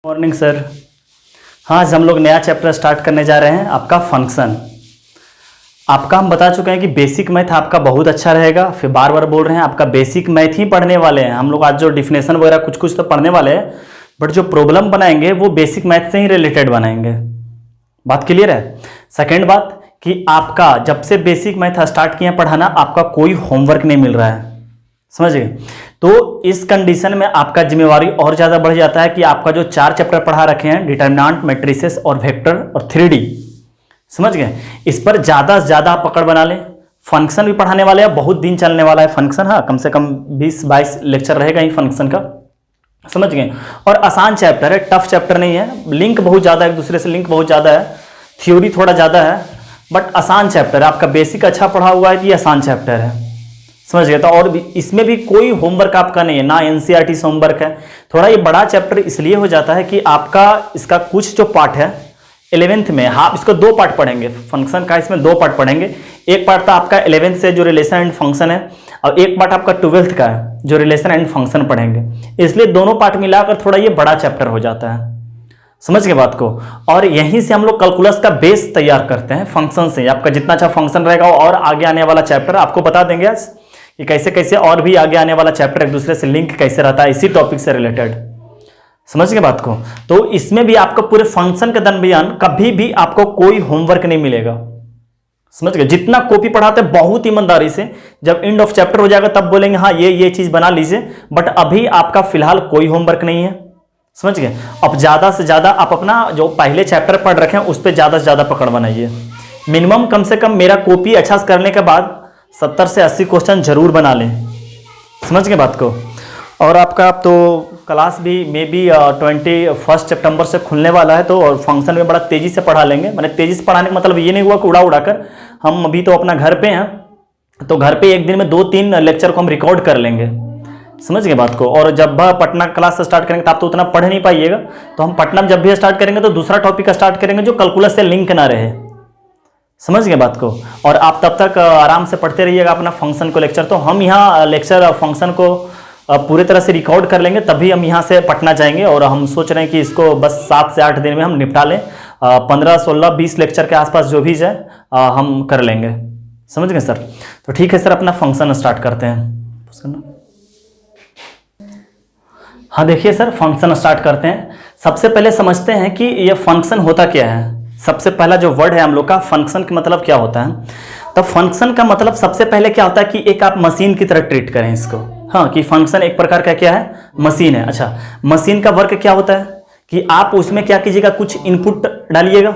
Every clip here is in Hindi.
Morning sir. हाँ, आज हम लोग नया चैप्टर स्टार्ट करने जा रहे हैं, आपका फंक्शन। आपका हम बता चुके हैं कि बेसिक मैथ आपका बहुत अच्छा रहेगा। फिर बार बार बोल रहे हैं आपका बेसिक मैथ ही पढ़ने वाले हैं हम लोग। आज जो डिफिनेशन वगैरह कुछ कुछ तो पढ़ने वाले हैं, बट जो प्रॉब्लम बनाएंगे वो बेसिक मैथ से ही रिलेटेड बनाएंगे। बात क्लियर है। सेकेंड बात कि आपका जब से बेसिक मैथ स्टार्ट किया पढ़ाना, आपका कोई होमवर्क नहीं मिल रहा है, समझ गए। तो इस कंडीशन में आपका जिम्मेवारी और ज़्यादा बढ़ जाता है कि आपका जो 4 चैप्टर पढ़ा रखे हैं, डिटरमिनेंट, मैट्रिसेस और वेक्टर और 3D, समझ गए, इस पर ज़्यादा से ज़्यादा पकड़ बना लें। फंक्शन भी पढ़ाने वाले हैं, बहुत दिन चलने वाला है फंक्शन। हाँ, कम से कम 20-22 लेक्चर रहेगा ही फंक्शन का, समझ गए। और आसान चैप्टर है, टफ चैप्टर नहीं है। लिंक बहुत ज़्यादा है, एक दूसरे से लिंक बहुत ज़्यादा है, थ्योरी थोड़ा ज़्यादा है, बट आसान चैप्टर है। आपका बेसिक अच्छा पढ़ा हुआ है तो ये आसान चैप्टर है, समझ गए। तो और भी इसमें भी कोई होमवर्क आपका नहीं है, ना एनसीईआरटी से होमवर्क है। थोड़ा ये बड़ा चैप्टर इसलिए हो जाता है कि आपका इसका कुछ जो पार्ट है 11th में, हाँ, इसको 2 पार्ट पढ़ेंगे फंक्शन का। इसमें 2 पार्ट पढ़ेंगे। एक पार्ट तो आपका 11th से जो रिलेशन एंड फंक्शन है, और एक पार्ट आपका 12th का है जो रिलेशन एंड फंक्शन पढ़ेंगे। इसलिए दोनों पार्ट मिलाकर थोड़ा ये बड़ा चैप्टर हो जाता है, समझ गए बात को। और यहीं से हम लोग कैलकुलस का बेस तैयार करते हैं फंक्शन से। आपका जितना अच्छा फंक्शन रहेगा और आगे आने वाला चैप्टर आपको बता देंगे आज कि कैसे कैसे और भी आगे आने वाला चैप्टर एक दूसरे से लिंक कैसे रहता है इसी टॉपिक से रिलेटेड, समझ गए बात को। तो इसमें भी आपको पूरे फंक्शन के दरमियान कभी भी आपको कोई होमवर्क नहीं मिलेगा, समझ गए। जितना कॉपी पढ़ाते हैं बहुत ईमानदारी से, जब एंड ऑफ चैप्टर हो जाएगा तब बोलेंगे हाँ ये चीज बना लीजिए, बट अभी आपका फिलहाल कोई होमवर्क नहीं है, समझ गए। अब ज्यादा से ज्यादा आप अपना जो पहले चैप्टर पढ़ रखे हैं उस पर ज्यादा से ज्यादा पकड़ बनाइए। मिनिमम कम से कम मेरा कॉपी अच्छा से करने के बाद 70 से 80 क्वेश्चन जरूर बना लें, समझ गए बात को। और आपका अब तो क्लास भी मे बी 21 सितंबर से खुलने वाला है, तो और फंक्शन में बड़ा तेजी से पढ़ा लेंगे। मैंने तेजी से पढ़ाने का मतलब ये नहीं हुआ कि उड़ा कर। हम अभी तो अपना घर पे हैं, तो घर पे एक दिन में 2-3 लेक्चर को हम रिकॉर्ड कर लेंगे, समझ गए बात को। और जब पटना क्लास स्टार्ट करेंगे तो आप तो उतना पढ़ नहीं पाइएगा, तो हम पटना में जब भी स्टार्ट करेंगे तो दूसरा टॉपिक स्टार्ट करेंगे जो कैलकुलस से लिंक ना रहे, समझ गए बात को। और आप तब तक आराम से पढ़ते रहिएगा अपना फंक्शन को लेक्चर। तो हम यहाँ लेक्चर फंक्शन को पूरे तरह से रिकॉर्ड कर लेंगे, तभी हम यहाँ से पटना जाएंगे। और हम सोच रहे हैं कि इसको बस 7 से 8 दिन में हम निपटा लें। 15, 16, 20 लेक्चर के आसपास जो भी जाए हम कर लेंगे, समझ गए सर। तो ठीक है सर, अपना फंक्शन स्टार्ट करते हैं। हाँ देखिए सर, फंक्शन स्टार्ट करते हैं। सबसे पहले समझते हैं कि ये फंक्शन होता क्या है। सबसे पहला जो वर्ड है हम लोग का, फंक्शन का मतलब क्या होता है। तो फंक्शन का मतलब सबसे पहले क्या होता है कि एक आप मशीन की तरह ट्रीट करें इसको। हाँ, कि फंक्शन एक प्रकार का क्या है, मशीन है। अच्छा, मशीन का वर्क क्या होता है कि आप उसमें क्या कीजिएगा, कुछ इनपुट डालिएगा,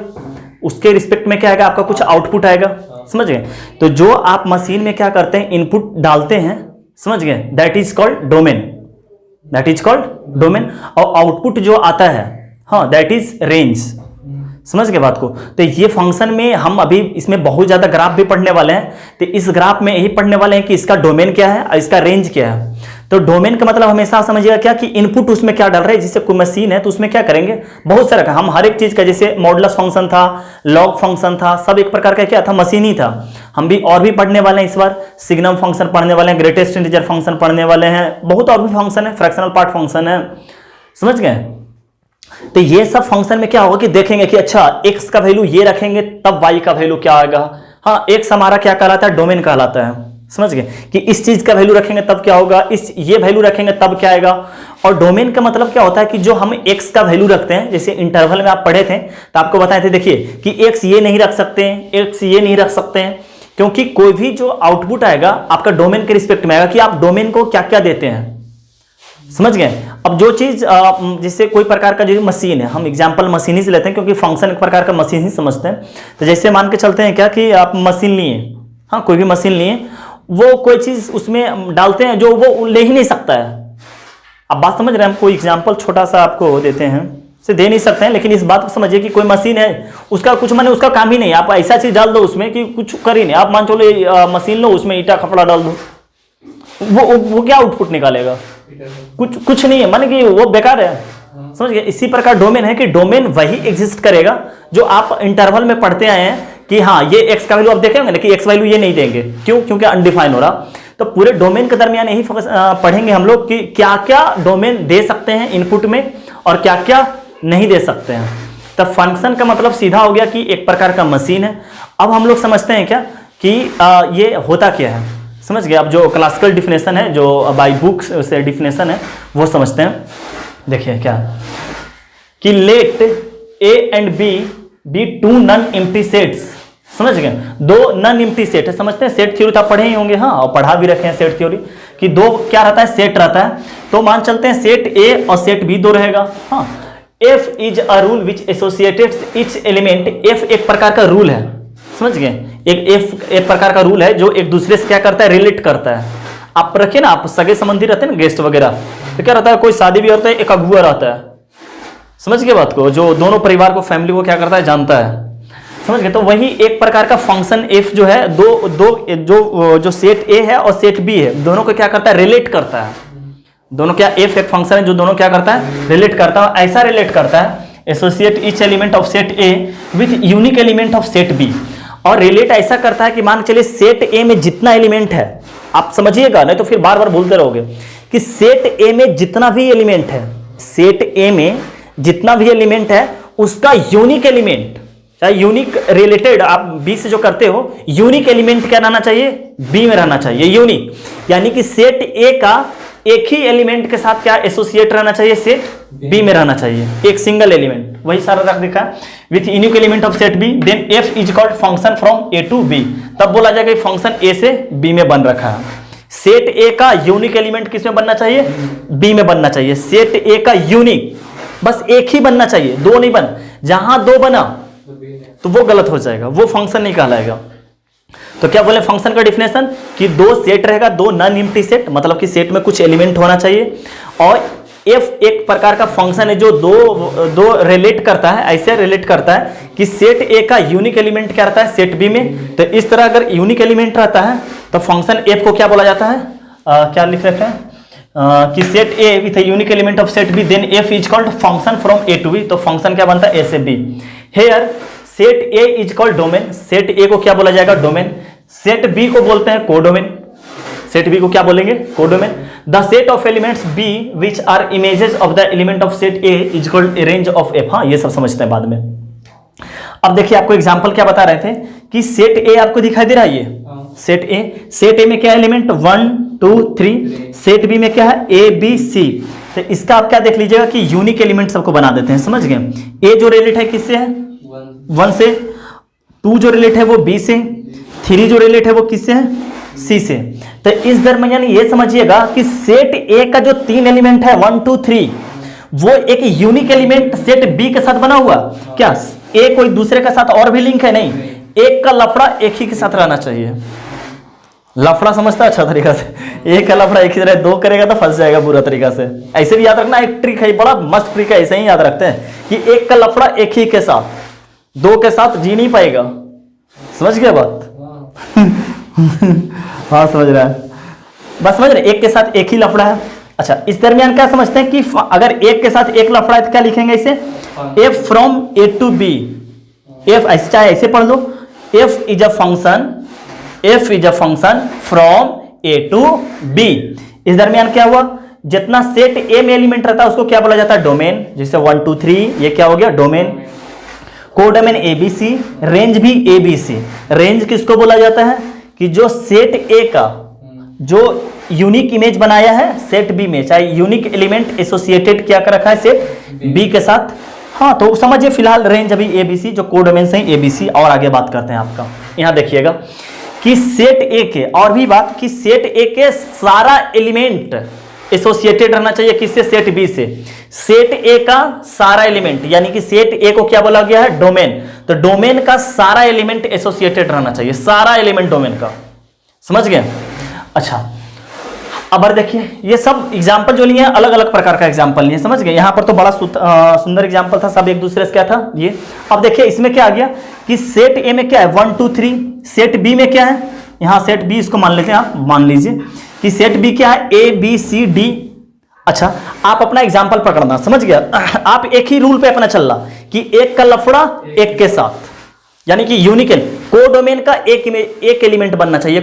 उसके रिस्पेक्ट में क्या आएगा, आपका कुछ आउटपुट आएगा, समझ गए। तो जो आप मशीन में क्या करते हैं, इनपुट डालते हैं, समझ गए, that is called domain, that is called domain. और आउटपुट जो आता है, हाँ, दैट इज रेंज, समझ गए बात को। तो ये फंक्शन में हम अभी इसमें बहुत ज्यादा ग्राफ भी पढ़ने वाले हैं। तो इस ग्राफ में यही पढ़ने वाले हैं कि इसका डोमेन क्या है और इसका रेंज क्या है। तो डोमेन का मतलब हमेशा समझिएगा क्या कि इनपुट उसमें क्या डाल रहे हैं। जैसे कोई मशीन है तो उसमें क्या करेंगे, बहुत सारा का हम हर एक चीज का, जैसे मॉडुलस फंक्शन था, लॉग फंक्शन था, सब एक प्रकार का क्या था, मशीन ही था। हम भी और भी पढ़ने वाले हैं इस बार, सिग्नम फंक्शन पढ़ने वाले हैं, ग्रेटेस्ट इंटीजर फंक्शन पढ़ने वाले हैं, बहुत और भी फंक्शन है, फ्रैक्शनल पार्ट फंक्शन है, समझ गए। तो ये सब फंक्शन में क्या होगा कि देखेंगे कि अच्छा x का वैल्यू ये रखेंगे तब y का वैल्यू क्या आएगा। हाँ, x हमारा क्या कहलाता है, डोमेन कहलाता है, समझ गए, कि इस चीज का वैल्यू रखेंगे तब क्या होगा, ये वैल्यू रखेंगे तब क्या आएगा। और डोमेन का मतलब क्या होता है कि जो हम x का वैल्यू रखते हैं, जैसे इंटरवल में आप पढ़े थे तो आपको बताए थे, देखिए कि x ये नहीं रख सकते हैं, x ये नहीं रख सकते हैं, क्योंकि कोई भी जो आउटपुट आएगा आपका डोमेन के रिस्पेक्ट में आएगा कि आप डोमेन को क्या क्या देते हैं, समझ गए। अब जो चीज जैसे कोई प्रकार का जो मशीन है, हम एग्जांपल मशीन ही से लेते हैं क्योंकि फंक्शन एक प्रकार का मशीन ही समझते हैं। तो जैसे मान के चलते हैं क्या कि आप मशीन लिए, हाँ, कोई भी मशीन लिए, वो कोई चीज उसमें डालते हैं जो वो ले ही नहीं सकता है। अब बात समझ रहे हैं, हम कोई एग्जाम्पल छोटा सा आपको देते हैं, से दे नहीं सकते हैं, लेकिन इस बात को समझिए कि कोई मशीन है, उसका कुछ माने उसका काम ही नहीं, आप ऐसा चीज डाल दो उसमें कि कुछ कर ही नहीं। आप मान चलो मशीन लो, उसमें ईटा कपड़ा डाल दो, वो क्या आउटपुट निकालेगा, कुछ नहीं है, माने कि वो बेकार है, समझ गए। इसी प्रकार डोमेन है कि डोमेन वही एग्जिस्ट करेगा जो आप इंटरवल में पढ़ते आए हैं कि हाँ ये x का वैल्यू आप देखेंगे ना कि x वैल्यू ये नहीं देंगे, क्यों, क्योंकि अनडिफाइन हो रहा। तो पूरे डोमेन के दरमियान यही पढ़ेंगे हम लोग कि क्या क्या डोमेन दे सकते हैं इनपुट में और क्या क्या नहीं दे सकते हैं। तब फंक्शन का मतलब सीधा हो गया कि एक प्रकार का मशीन है। अब हम लोग समझते हैं क्या कि ये होता क्या है, समझ गए। अब जो क्लासिकल डिफिनेशन है, जो बाई बुक से डिफिनेशन है, वो समझते हैं। देखिए क्या कि let A and B two non empty sets, समझ गए। दो नॉन एम्प्टी सेट है, समझते हैं। सेट थ्योरी तो आप पढ़े ही होंगे, हाँ, और पढ़ा भी रखे हैं सेट थ्योरी कि दो क्या रहता है, सेट रहता है। तो मान चलते हैं सेट ए और सेट बी दो रहेगा, हाँ। F is a rule which associated etch element, F एक प्रकार का रूल है, समझ गए। एक प्रकार का रूल है जो एक दूसरे से क्या करता है, रिलेट करता है। आप रखिए ना, आप सगे संबंधी रहते हैं ना, गेस्ट वगैरह, तो क्या रहता है, कोई शादी भी होता है, एक अगुआ रहता है, समझ गए बात को, जो दोनों परिवार को, फैमिली को क्या करता है, जानता है, समझ गए। तो वही एक प्रकार का फंक्शन एफ जो है, जो सेट ए है और सेट बी है, दोनों को क्या करता है, रिलेट करता है। दोनों क्या, एफ एक फंक्शन है जो दोनों क्या करता है, रिलेट करता है। ऐसा रिलेट करता है, associate each element of set A with unique element of set B. और रिलेट ऐसा करता है कि मान के चलिए सेट ए में जितना एलिमेंट है, आप समझिएगा, नहीं तो फिर बार बार भूलते रहोगे, कि सेट ए में जितना भी एलिमेंट है, सेट ए में जितना भी एलिमेंट है, उसका यूनिक एलिमेंट, चाहे यूनिक रिलेटेड आप बी से जो करते हो, यूनिक एलिमेंट क्या रहना चाहिए, बी में रहना चाहिए, यूनिक। यानी कि सेट ए का एक ही एलिमेंट के साथ क्या एसोसिएट रहना चाहिए, सेट बी में रहना चाहिए, एक सिंगल एलिमेंट। वही सारा रख दिखा with unique element of set B, then F is called function from A to B. तब बोला जाएगा फंक्शन ए से बी में बन रखा है। सेट ए का यूनिक एलिमेंट किस में बनना चाहिए, बी में बनना चाहिए। सेट ए का यूनिक बस एक ही बनना चाहिए, दो नहीं बन, जहां दो बना तो वो गलत हो जाएगा, वो फंक्शन नहीं कहलाएगा। तो क्या बोले फंक्शन का डिफिनेशन कि दो सेट रहेगा, दो नॉन एम्प्टी सेट, मतलब कि सेट में कुछ एलिमेंट होना चाहिए। और एफ एक प्रकार का फंक्शन है जो दो रिलेट करता है, ऐसे रिलेट करता है कि सेट ए का यूनिक एलिमेंट क्या रहता है, सेट बी में। तो इस तरह अगर यूनिक एलिमेंट रहता है तो फंक्शन एफ को क्या बोला जाता है, क्या लिख रखे हैं कि set A with unique element of set B, then F is called function from A to B. तो फंक्शन क्या बनता है, ए से B. Here set A is called domain, set A को क्या बोला जाएगा, डोमेन। सेट बी को बोलते हैं कोडोमेन, सेट बी को क्या बोलेंगे, codomain. The set of elements B which are images of the element of set A is called a range of F. हाँ, ये सब समझते हैं बाद में। अब देखिए आपको एग्जांपल क्या बता रहे थे कि सेट ए आपको दिखाई दे रहा है, ये सेट ए में क्या एलिमेंट 1 2 3, सेट बी में क्या है ए बी सी। तो इसका आप क्या देख लीजिएगा कि यूनिक एलिमेंट सबको बना देते हैं, समझ गए। ए जो रिलेट है किससे है, 1 से, 2 जो रिलेट है वो बी से, 3 जो रिलेट है वो किससे है, सी से। तो इस दरमियान ये समझिएगा कि सेट ए का जो 3 एलिमेंट है 1 2 3, वो एक यूनिक एलिमेंट सेट बी के साथ बना हुआ। क्या ए कोई दूसरे के साथ और भी लिंक है, नहीं, एक का लफड़ा एक ही के साथ रहना चाहिए। लफड़ा समझता है अच्छा तरीका से, एक का लफड़ा एक ही तरह, दो करेगा तो फंस जाएगा बुरा तरीका से। ऐसे भी याद रखना, एक ट्रिक है, बड़ा मस्त ट्रिक है, ऐसे ही याद रखते हैं कि एक का लफड़ा एक ही के साथ, दो के साथ जी नहीं पाएगा। समझ गया बात? हाँ समझ रहा है, बस समझ रहे, एक के साथ एक ही लफड़ा है। अच्छा, इस दरमियान क्या समझते हैं कि अगर एक के साथ एक लफड़ा है तो क्या लिखेंगे इसे, F from A to B. F ऐसे चाहे ऐसे पढ़ लो, F is a function, F is a function from A to B. इस दरमियान क्या हुआ, जितना सेट ए में एलिमेंट रहता है उसको क्या बोला जाता है, डोमेन। जैसे 1 2 3 ये क्या हो गया, डोमेन। कोडोमेन एबीसी, रेंज भी एबीसी। रेंज किसको बोला जाता है कि जो सेट ए का जो यूनिक इमेज बनाया है सेट बी में, चाहे यूनिक एलिमेंट एसोसिएटेड क्या कर रखा है सेट बी के साथ। हाँ, तो समझिए फिलहाल रेंज अभी एबीसी, जो कोडोमेन से एबीसी, और आगे बात करते हैं आपका। यहां देखिएगा कि सेट ए के, और भी बात कि सेट ए के सारा एलिमेंट एसोसिएटेड रहना चाहिए किससे, सेट बी से। सेट ए का सारा एलिमेंट, यानी कि सेट ए को क्या बोला गया है, डोमेन। तो डोमेन का सारा एलिमेंट एसोसिएटेड रहना चाहिए, सारा एलिमेंट डोमेन का, समझ गए। अच्छा, अब देखिए ये सब एग्जाम्पल जो लिए हैं अलग अलग प्रकार का एग्जाम्पल लिए, समझ गए। यहां पर तो बड़ा सुंदर एग्जाम्पल था, सब एक दूसरे से क्या था ये। अब देखिए इसमें क्या आ गया कि सेट ए में क्या है 1 2 3, सेट बी में क्या है, यहां सेट बी इसको मान लेते हैं, आप मान लीजिए कि सेट बी क्या है, ए बी सी डी। अच्छा, आप अपना एग्जाम्पल पकड़ना, समझ गया। आप एक ही रूल पे अपना चल रहा कि एक का लफड़ा एक के साथ, यानी कि यूनिक कोडोमेन का एक एलिमेंट बनना चाहिए,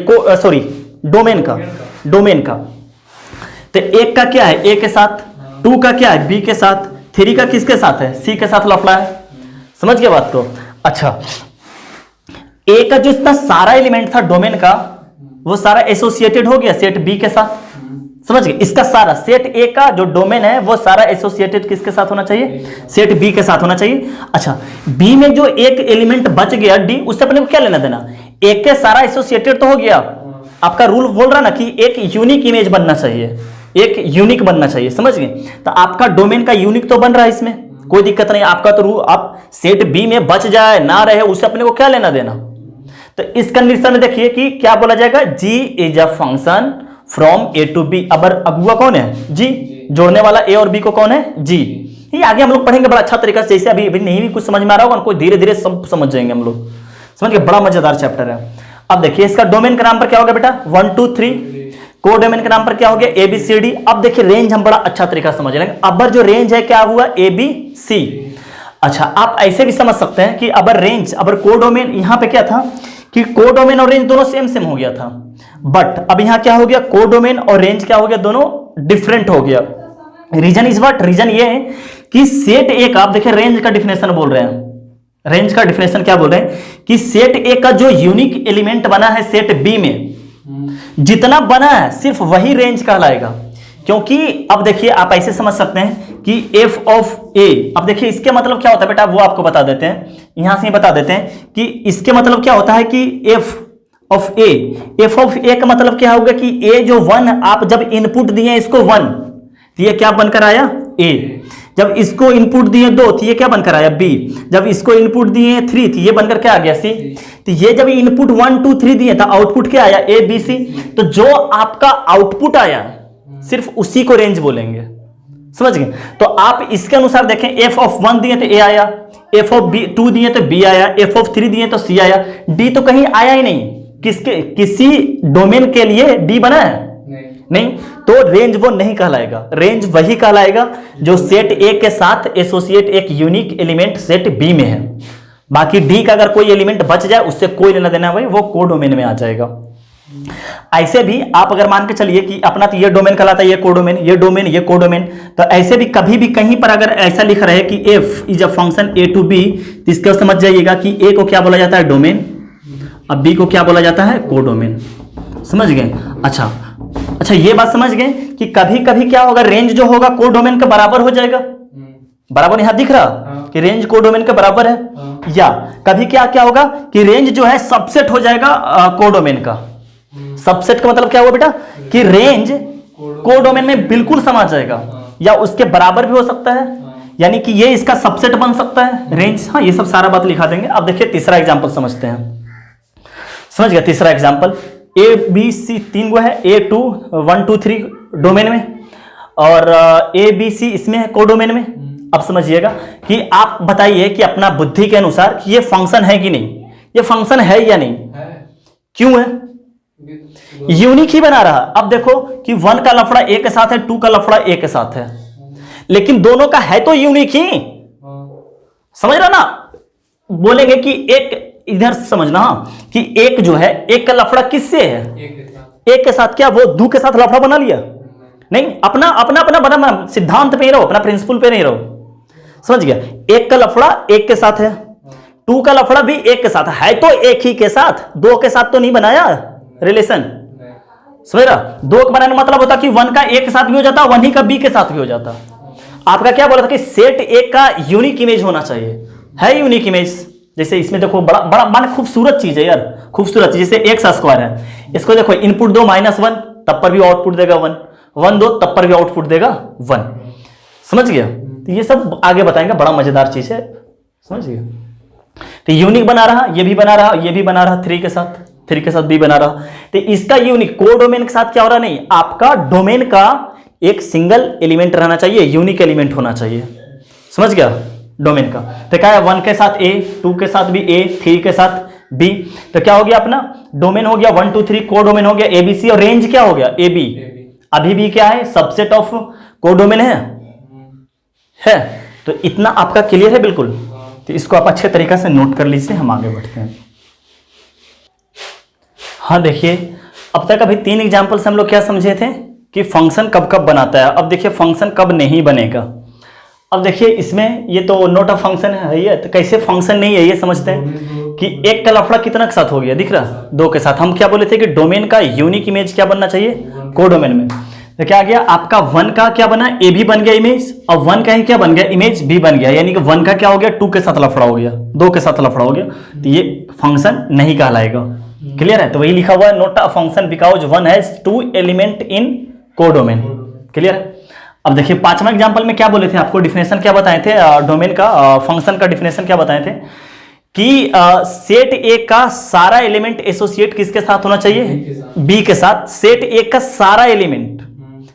डोमेन का। तो एक का क्या है ए के साथ, 2 का क्या है बी के साथ, 3 का किसके साथ है? सी के साथ लफड़ा है। समझ गए बात को? अच्छा, ए का जो इतना सारा एलिमेंट था डोमेन का, वो सारा एसोसिएटेड हो गया सेट बी के साथ। समझ गए? इसका सारा सेट ए का जो डोमेन है वो सारा एसोसिएटेड किसके साथ होना चाहिए? सेट बी के साथ होना चाहिए। अच्छा, बी में जो एक एलिमेंट बच गया डी, उससे अपने को क्या लेना देना? एक के सारा एसोसिएटेड तो हो गया। आपका रूल बोल रहा ना कि एक यूनिक इमेज बनना चाहिए, एक यूनिक बनना चाहिए। समझ गए? तो आपका डोमेन का यूनिक तो बन रहा है, इसमें कोई दिक्कत नहीं। आपका तो रूल, आप सेट बी में बच जाए ना रहे, उससे अपने को क्या लेना देना? तो इस कंडीशन में देखिए कि क्या बोला जाएगा? G is a function from A to B. अब हुआ कौन है? जी। जोड़ने वाला ए और बी को कौन है? जी। ये आगे हम लोग पढ़ेंगे बड़ा अच्छा तरीका से, जैसे अभी नहीं भी कुछ समझ में आ रहा होगा, कोई धीरे धीरे सब समझ जाएंगे हम लोग। समझ गए? बड़ा मजेदार चैप्टर है। अब देखिए इसका डोमेन का नाम पर क्या हो गया बेटा? 1 2 3। को डोमेन के नाम पर क्या हो गया? ABCD। अब देखिए रेंज हम बड़ा अच्छा तरीका समझ लेंगे। अबर जो रेंज है क्या हुआ? ABC। अच्छा, आप ऐसे भी समझ सकते हैं कि अबर रेंज, अबर को डोमेन, यहां पे क्या था कि को डोमेन और रेंज दोनों सेम हो गया था, बट अब यहां क्या हो गया? को डोमेन और रेंज क्या हो गया? दोनों डिफरेंट हो गया। Reason is what? रीजन ये है कि सेट ए का, आप देखिए रेंज का डिफिनेशन बोल रहे हैं, रेंज का डिफिनेशन क्या बोल रहे हैं कि सेट ए का जो यूनिक एलिमेंट बना है सेट बी में, जितना बना है सिर्फ वही रेंज कहलाएगा। क्योंकि अब देखिए आप ऐसे समझ सकते हैं कि एफ ऑफ ए, अब देखिए इसके मतलब क्या होता है बेटा, वो आपको बता देते हैं, यहां से ही बता देते हैं कि इसके मतलब क्या होता है कि F of A, F of A का मतलब क्या होगा कि ए जो 1 आप जब इनपुट दिए इसको 1, तो ये क्या बनकर आया? ए। जब इसको इनपुट दिए 2 तो ये क्या बनकर आया? बी। जब इसको इनपुट दिए 3 तो ये बनकर क्या आ गया? सी। तो ये जब इनपुट 1 2 3 दिए तो आउटपुट क्या आया? A B C. तो जो आपका आउटपुट आया सिर्फ उसी को रेंज बोलेंगे। समझ गए? तो आप इसके अनुसार देखें, एफ ऑफ 1 दिए तो ए आया, एफ ऑफ 2 दिए तो बी आया, एफ ऑफ 3 दिए तो सी आया, डी तो कहीं आया ही नहीं। किसी डोमेन के लिए डी बना है? नहीं। तो रेंज वो नहीं कहलाएगा। रेंज वही कहलाएगा जो सेट ए के साथ एसोसिएट एक यूनिक एलिमेंट सेट बी में है। बाकी डी का अगर कोई एलिमेंट बच जाए उससे कोई लेना देना भाई, वो को डोमेन में आ जाएगा। ऐसे भी आप अगर मान के चलिए कि अपना तो ये डोमेन कहलाता है, ये को डोमेन, ये डोमेन, ये को डोमेन, तो ऐसे भी कभी भी कहीं पर अगर ऐसा लिख रहे कि F is a function A to B, तो इसको समझ जाइएगा कि ए को क्या बोला जाता है? डोमेन, अब बी को क्या बोला जाता है? को डोमेन। समझ गए? अच्छा, ये बात समझ गए कि कभी कभी क्या होगा? रेंज जो होगा को डोमेन के बराबर हो जाएगा। बराबर यहां दिख रहा कि रेंज को डोमेन के बराबर है। या कभी क्या क्या होगा कि रेंज जो है सबसेट हो जाएगा को डोमेन का। सबसेट का मतलब क्या हुआ बेटा? कि रेंज को डोमेन में बिल्कुल समा जाएगा, या उसके बराबर भी हो सकता है, यानी कि ये इसका सबसेट बन सकता है रेंज। हाँ, ये सब सारा बात लिखा देंगे। अब देखिए तीसरा एग्जांपल समझते हैं। समझ गया? तीसरा एग्जांपल, ए बी सी 3 गो है, A2 1 2 3 डोमेन में, और ए बी सी इसमें है को डोमेन में। अब समझिएगा कि आप बताइए कि अपना बुद्धि के अनुसार कि ये फंक्शन है कि नहीं, ये फंक्शन है या नहीं है। क्यों है? यूनिक ही बना रहा। अब देखो कि 1 का लफड़ा ए के साथ है, 2 का लफड़ा ए के साथ है, लेकिन दोनों का है तो यूनिक ही। समझ रहा ना? बोलेंगे कि एक, इधर समझना कि एक जो है, एक का लफड़ा किससे है? एक के साथ। क्या वो 2 के साथ लफड़ा बना लिया? नहीं, अपना अपना अपना बना, सिद्धांत पे ही रहो, अपना प्रिंसिपल पे नहीं रहो। समझ गया? एक का लफड़ा एक के साथ है, 2 का लफड़ा भी एक के साथ है, तो एक ही के साथ, 2 के साथ तो नहीं बनाया रिलेशन। समझ रहा? 2 का बनाने मतलब होता कि 1 का ए के साथ भी हो जाता, 1 ही का बी के साथ भी हो जाता। आपका क्या बोला था कि सेट ए का यूनिक इमेज होना चाहिए, है यूनिक इमेज। जैसे इसमें देखो बड़ा बड़ा मान खूबसूरत चीज है यार, खूबसूरत चीज। जैसे एक्स स्क्वायर है, इसको देखो इनपुट दो -1 तब पर भी आउटपुट देगा 1, 1 दो तब पर भी आउटपुट देगा 1। समझ गया? तो ये सब आगे बताएंगे, बड़ा मजेदार चीज है। समझ गया? तो यूनिक बना रहा, ये भी बना रहा, ये भी बना रहा, 3 के साथ भी बना रहा। तो इसका यूनिक को डोमेन के साथ क्या हो रहा? नहीं, आपका डोमेन का एक सिंगल एलिमेंट रहना चाहिए, यूनिक एलिमेंट होना चाहिए। समझ गया? डोमेन का तो क्या है? 1 के साथ ए, 2 के साथ भी ए, 3 के साथ बी। तो क्या हो गया? अपना डोमेन हो गया 1 2 3, को डोमेन हो गया एबीसी, और रेंज क्या हो गया? A B. अभी भी क्या है? सबसेट ऑफ को डोमेन है। तो इतना आपका क्लियर है बिल्कुल? तो इसको आप अच्छे तरीके से नोट कर लीजिए, हम आगे बढ़ते हैं। हाँ देखिए, अब तक अभी 3 एग्जाम्पल से हम लोग क्या समझे थे कि फंक्शन कब कब बनाता है। अब देखिए फंक्शन कब नहीं बनेगा। अब देखिए इसमें ये तो नोट ऑफ फंक्शन है, ये तो कैसे फंक्शन नहीं है ये समझते हैं कि एक का लफड़ा कितना के साथ हो गया, दिख रहा, 2 के साथ। हम क्या बोले थे कि डोमेन का यूनिक इमेज क्या बनना चाहिए, कोडोमेन में। तो क्या गया आपका 1 का क्या बना, ए भी बन गया इमेज, और 1 का ही क्या बन गया, इमेज भी बन गया, यानी कि 1 का क्या हो गया, 2 के साथ लफड़ा हो गया, 2 के साथ लफड़ा हो गया, तो ये फंक्शन नहीं कहलाएगा। क्लियर है, तो वही लिखा हुआ है note a function because 1 has 2 element in codomain. Clear है। अब देखिए 5वां एग्जांपल में क्या बोले थे, आपको डिफिनेशन क्या बताए थे डोमेन का, फंक्शन का डिफिनेशन क्या बताए थे कि सेट ए का सारा एलिमेंट एसोसिएट किसके साथ होना चाहिए, बी के साथ। सेट ए का सारा एलिमेंट,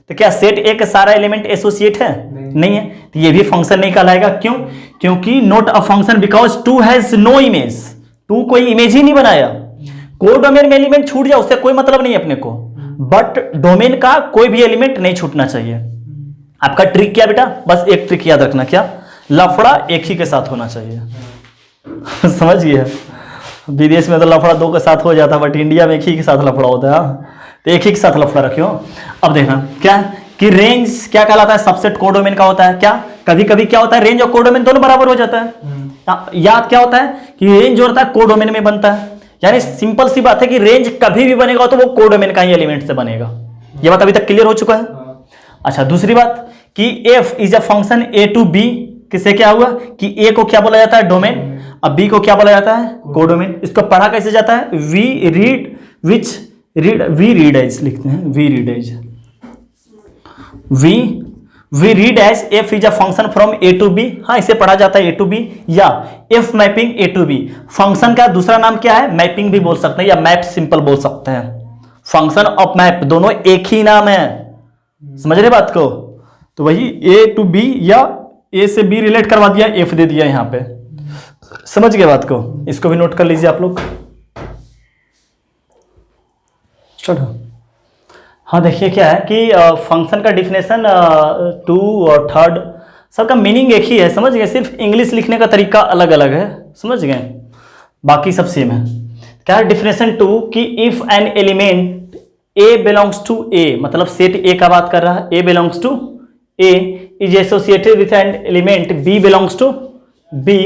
तो क्या सेट ए का सारा एलिमेंट एसोसिएट है, नहीं है, तो ये भी फंक्शन नहीं कहलाएगा। क्यों, क्योंकि not a function because 2 has no image, 2 कोई इमेज ही नहीं बनाया। कोडोमेन में एलिमेंट छूट जाए उससे कोई मतलब नहीं अपने को, बट डोमेन का कोई भी एलिमेंट नहीं छूटना चाहिए। आपका ट्रिक क्या बेटा, बस एक ट्रिक याद रखना, क्या, लफड़ा एक ही के साथ होना चाहिए। समझ गए, विदेश में तो लफड़ा 2 के साथ हो जाता, बट इंडिया में एक ही के साथ लफड़ा होता है, तो एक ही के साथ लफड़ा रखियो। अब देखना क्या कि रेंज क्या कहलाता है, सबसेट कोडोमेन का होता है। क्या कभी कभी क्या होता है, रेंज और कोडोमेन दोनों बराबर हो जाता है। याद क्या होता है कि रेंज जो होता है कोडोमेन में बनता है, यानी सिंपल सी बात है कि रेंज कभी भी बनेगा तो वो कोडोमेन का ही एलिमेंट से बनेगा। ये बात अभी तक क्लियर हो चुका है। अच्छा, दूसरी बात कि F is a function A to B, किससे क्या हुआ कि ए को क्या बोला जाता है, डोमेन, अब बी को क्या बोला जाता है, कोडोमेन। इसको पढ़ा कैसे जाता है, वी रीड एज लिखते हैं, we read as F is a function from A to B. हाँ, इसे पढ़ा जाता है ए टू बी, या F mapping A to B. Function का दूसरा नाम क्या है, मैपिंग भी बोल सकते हैं या मैप सिंपल बोल सकते हैं। फंक्शन और मैप दोनों एक ही नाम है, समझ रहे बात को। तो वही ए टू बी या ए से बी रिलेट करवा दिया, एफ दे दिया यहां पे, समझ गए बात को। इसको भी नोट कर लीजिए आप लोग। चलो, हाँ देखिए क्या है कि फंक्शन का डिफिनेशन 2 और 3 सबका मीनिंग एक ही है, समझ गए, सिर्फ इंग्लिश लिखने का तरीका अलग अलग है, समझ गए, बाकी सब सेम है। क्या है डिफिनेशन 2 कि if an element a belongs to A, मतलब सेट ए का बात कर रहा है, a belongs to A is associated with an element b belongs to B,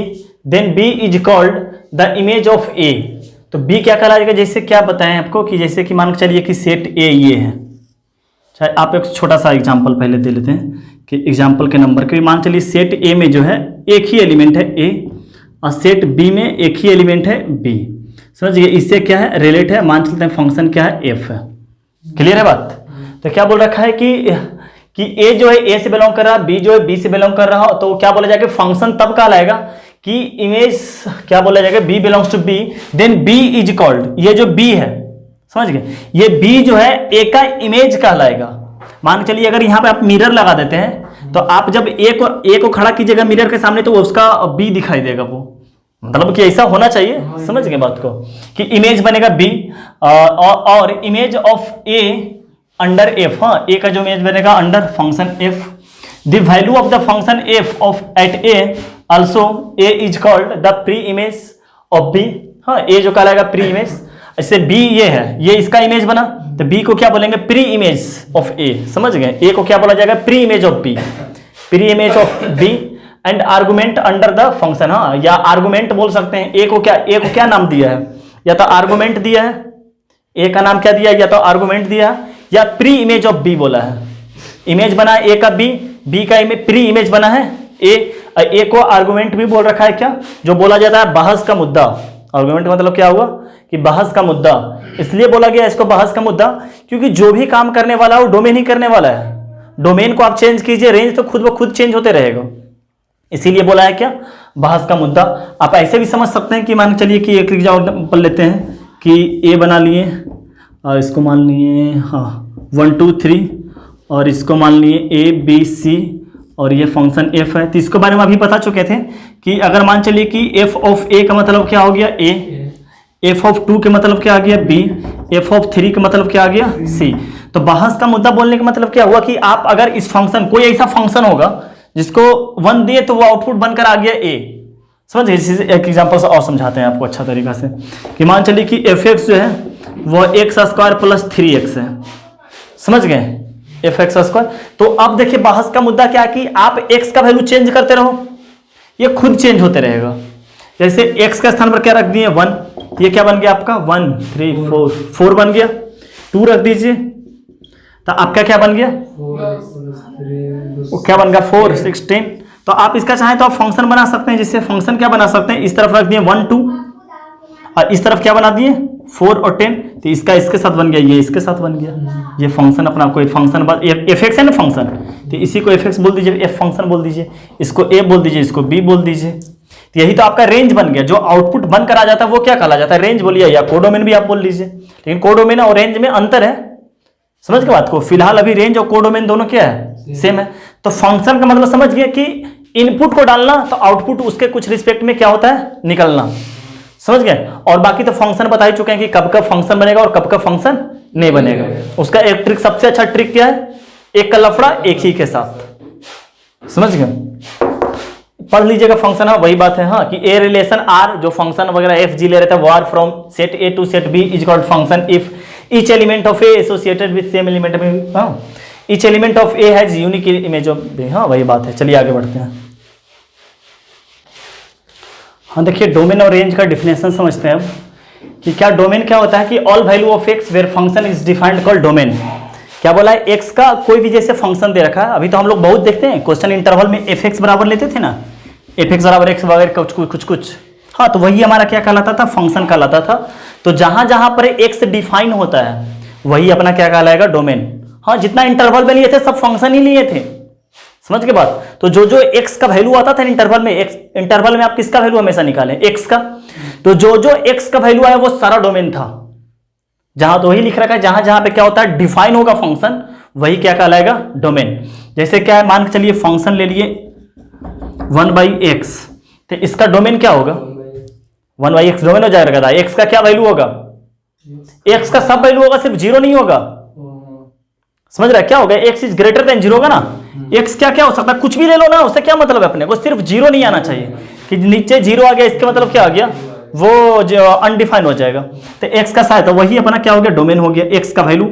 then B is called the image of a. तो बी क्या कहलाएगा, जैसे क्या बताएं आपको कि जैसे कि मान के चलिए कि सेट ए ये है, चाहे आप एक छोटा सा एग्जांपल पहले दे लेते हैं कि एग्जांपल के नंबर के, मान चलिए सेट ए में जो है एक ही एलिमेंट है ए, और सेट बी में एक ही एलिमेंट है बी, समझिए, इससे क्या है रिलेट है, मान चलते हैं फंक्शन क्या है, एफ है। क्लियर है बात। तो क्या बोल रखा है कि ए जो है ए से बिलोंग कर रहा है, बी जो है बी से बिलोंग कर रहा हो, तो क्या बोला जाएगा, फंक्शन तब कहलाएगा कि इमेज क्या बोला जाएगा, B belongs to B, then B is called, ये जो बी है, समझ गए, ये बी जो है ए का इमेज कहलाएगा। मान के चलिए अगर यहाँ पे आप मिरर लगा देते हैं, तो आप जब ए को खड़ा कीजिएगा मिरर के सामने, तो उसका बी दिखाई देगा, वो मतलब कि ऐसा होना चाहिए, समझ गए बात को, कि इमेज बनेगा बी और image of A under F. हाँ, ए का जो इमेज बनेगा under function F, the value of the function F of at A also A is called the preimage of B. हाँ, ए जो कहलाएगा प्री इमेज, ऐसे बी ये है, ये इसका इमेज बना, तो बी को क्या बोलेंगे, प्री इमेज ऑफ ए, समझ गए, ए को क्या बोला जाएगा, preimage of B, preimage of B and argument under the function. हाँ, या आर्गुमेंट बोल सकते हैं, ए को क्या नाम दिया है, या तो आर्गुमेंट दिया है, ए का नाम क्या दिया है, या तो आर्गुमेंट दिया है, या प्री इमेज ऑफ बी बोला है, इमेज बना है ए का बी का प्री इमेज बना है ए को आर्गुमेंट भी बोल रखा है, क्या जो बोला जाता है बहस का मुद्दा। आर्गुमेंट मतलब क्या हुआ कि बहस का मुद्दा, इसलिए बोला गया इसको बहस का मुद्दा क्योंकि जो भी काम करने वाला है वो डोमेन ही करने वाला है। डोमेन को आप चेंज कीजिए, रेंज तो खुद ब खुद चेंज होते रहेगा, इसीलिए बोला है क्या, बहस का मुद्दा। आप ऐसे भी समझ सकते हैं कि मान चलिए कि एक एग्जाम्पल लेते हैं कि ए बना लिए और इसको मान लिए, हाँ 1 2 3, और इसको मान लिए ए बी सी, और ये फंक्शन एफ है। तो इसके बारे में अभी बता चुके थे कि अगर मान चलिए कि एफ ऑफ ए का मतलब क्या हो गया ए, एफ ऑफ 2 के मतलब क्या आ गया बी, एफ ऑफ 3 का मतलब क्या आ गया सी। तो बहस का मुद्दा बोलने का मतलब क्या हुआ कि आप अगर इस फंक्शन, कोई ऐसा फंक्शन होगा जिसको 1 दिए तो वो आउटपुट बनकर आ गया ए, समझ गए। एक एग्जाम्पल से और समझाते हैं आपको अच्छा तरीका से कि मान चलिए कि एफ एक्स जो है वो x² + 3x है, समझ गए। F x square. तो अब देखिए बहस का मुद्दा क्या है कि आप एक्स का वैल्यू चेंज करते रहो, ये खुद चेंज होते रहेगा। जैसे एक्स का स्थान पर क्या रख दिए 1, ये क्या बन गया आपका 1 3 4 4 बन गया। 2 रख दीजिए तो आपका क्या बन गया, वो क्या बन गया 4 16। तो आप इसका चाहें तो आप फंक्शन बना सकते हैं, जिससे फंक्शन क्या बना सकते हैं, इस तरफ रख दिए 1 2 और इस तरफ क्या बना दिए 4 और 10। तो इसका इसके साथ बन गया, ये इसके साथ बन गया। ये फंक्शन अपना कोई फंक्शन एफ एक्स है ना फंक्शन, तो इसी को एफ एक्स बोल दीजिए, एफ फंक्शन बोल दीजिए, इसको ए बोल दीजिए, इसको बी बोल दीजिए। तो यही तो आपका रेंज बन गया। जो आउटपुट बनकर आ जाता है वो क्या कहला जाता है, रेंज बोलिए या कोडोमेन भी आप बोल लीजिए। लेकिन कोडोमेन और रेंज में अंतर है, समझ के बात को। फिलहाल अभी रेंज और कोडोमेन दोनों क्या है, सेम है। तो फंक्शन का मतलब समझ गए कि इनपुट को डालना तो आउटपुट उसके कुछ रिस्पेक्ट में क्या होता है, निकलना, समझ गए। और बाकी तो फंक्शन बता ही चुके हैं कि कब का फंक्शन बनेगा और कब का फंक्शन नहीं बनेगा। उसका एक ट्रिक, सबसे अच्छा ट्रिक क्या है, एक का लफड़ा एक ही के साथ, समझ गए। पढ़ लीजिएगा फंक्शन, हाँ वही बात है, हाँ कि ए रिलेशन आर, जो फंक्शन वगैरह एफ जी ले रहता है वो R from set A to set B is called function if each element of A associated with same element में, हाँ each element of A has unique image of B, हाँ वही बात है। चलिए आगे बढ़ते हैं। हाँ देखिए डोमेन और रेंज का डिफिनेशन समझते हैं अब कि क्या डोमेन क्या होता है कि all value of X where function is defined called domain. क्या बोला है, एक्स का कोई भी जैसे फंक्शन दे रखा है, अभी तो हम लोग बहुत देखते हैं क्वेश्चन इंटरवल में एफ एक्स बराबर लेते थे ना, एफ एक्स बराबर एक्स वगैरह कुछ, हाँ तो वही हमारा क्या कहलाता था, फंक्शन कहलाता था। तो जहां जहां पर एक्स डिफाइन होता है वही अपना क्या कहलाएगा, डोमेन। हाँ जितना इंटरवल में लिए थे सब फंक्शन ही लिए थे, समझ के बात। तो जो जो एक्स का वैल्यू आता था इंटरवल में, इंटरवल में आप किसका वैल्यू हमेशा निकालें, एक्स का। तो जो जो एक्स का वैल्यू आया वो सारा डोमेन था। जहां तो वही लिख रखा है, जहां जहां पे क्या होता है डिफाइन होगा फंक्शन, वही क्या कहलाएगा, डोमेन। जैसे क्या है, मान के चलिए फंक्शन ले लिए 1/x, तो इसका डोमेन क्या होगा, 1/x डोमेन हो जाएगा। एक्स का क्या वैल्यू होगा, एक्स का सब वैल्यू होगा, सिर्फ जीरो नहीं होगा, समझ रहा है क्या होगा, x is greater than zero होगा ना। एक्स क्या क्या हो सकता है, कुछ भी ले लो ना, उससे क्या मतलब है अपने को, सिर्फ जीरो नहीं आना चाहिए कि नीचे जीरो आ गया, इसका मतलब क्या आ गया, वो जो अनडिफाइन हो जाएगा। तो एक्स का साथ, तो वही अपना क्या हो गया, डोमेन हो गया, एक्स का वैल्यू।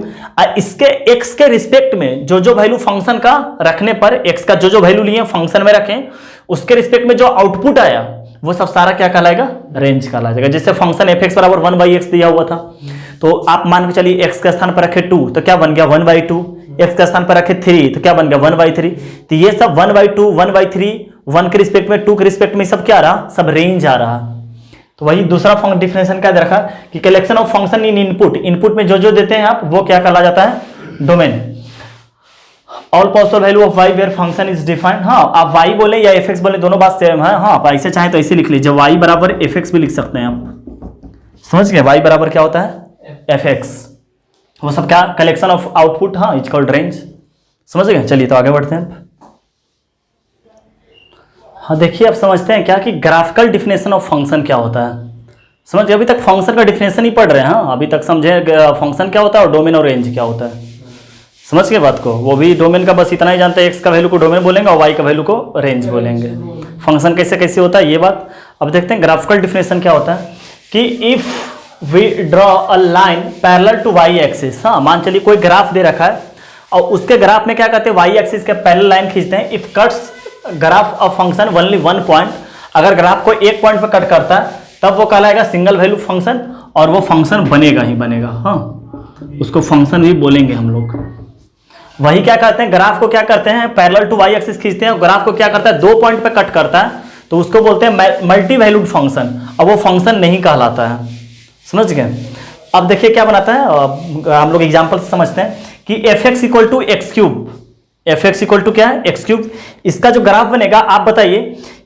इसके एक्स के रिस्पेक्ट में जो जो वैल्यू फंक्शन का रखने पर, एक्स का जो जो वैल्यू लिए फंक्शन में रखें, उसके रिस्पेक्ट में जो आउटपुट आया वो सब सारा क्या कहलाएगा, रेंज कहलाएगा। जैसे फंक्शन एफ एक्स बराबर 1/x दिया हुआ था, तो आप मान के चलिए एक्स के स्थान पर रखे 2, तो क्या बन गया 1/2। एक्स के स्थान पर रखे 3, तो क्या बन गया 1/3। तो ये सब 1/2 1/3 1 के रिस्पेक्ट में 2 के रिस्पेक्ट में सब क्या आ रहा, सब रेंज आ रहा। तो वही दूसरा डिफिनेशन क्या दे रखा कि collection of function in input, input में जो जो देते हैं आप वो क्या कहला जाता है, domain. All possible value of y where function is defined, हाँ आप y बोले या fx बोले दोनों बात सेम है। हाँ आप ऐसे चाहे तो ऐसे लिख लीजिए, y बराबर fx भी लिख सकते हैं आप, समझ गए। y बराबर क्या होता है, fx, वो सब क्या, कलेक्शन ऑफ आउटपुट, हाँ इज कॉल्ड रेंज, समझ गए। चलिए तो आगे बढ़ते हैं। हाँ देखिए अब समझते हैं क्या कि ग्राफिकल डिफिनेशन ऑफ फंक्शन क्या होता है। समझ, अभी तक फंक्शन का डिफिनेशन ही पढ़ रहे हैं, हाँ अभी तक समझे फंक्शन क्या होता है और डोमेन और रेंज क्या होता है, समझ के बात को। वो भी डोमेन का बस इतना ही जानते हैं, एक्स का वैल्यू को डोमेन बोलेंगे और वाई का वैल्यू को रेंज बोलेंगे। फंक्शन कैसे कैसे होता है ये बात अब देखते हैं। ग्राफिकल डिफिनेशन क्या होता है कि if we draw a line parallel to Y axis, हाँ मान चलिए कोई ग्राफ दे रखा है और उसके ग्राफ में क्या कहते हैं, वाई एक्सिस के पैरेलल लाइन खींचते हैं। If cuts graph of function only 1 point, अगर ग्राफ को एक पॉइंट पर कट करता है तब वो कहलाएगा सिंगल वैल्यू फंक्शन, और वो फंक्शन बनेगा ही बनेगा, हाँ उसको फंक्शन भी बोलेंगे हम लोग। वही क्या करते हैं, ग्राफ को क्या करते हैं, पैरेलल टू वाई एक्सिस खींचते हैं और ग्राफ को क्या करता है 2 पॉइंट पे कट करता है, तो उसको बोलते हैं मल्टी वैल्यूड फंक्शन। अब वो फंक्शन नहीं कहलाता है, समझ गए। अब देखिए क्या बनाता है, हम लोग एग्जांपल से समझते हैं कि F X equal to X cube, F X equal to क्या है, एक्स क्यूब। इसका जो ग्राफ बनेगा आप बताइए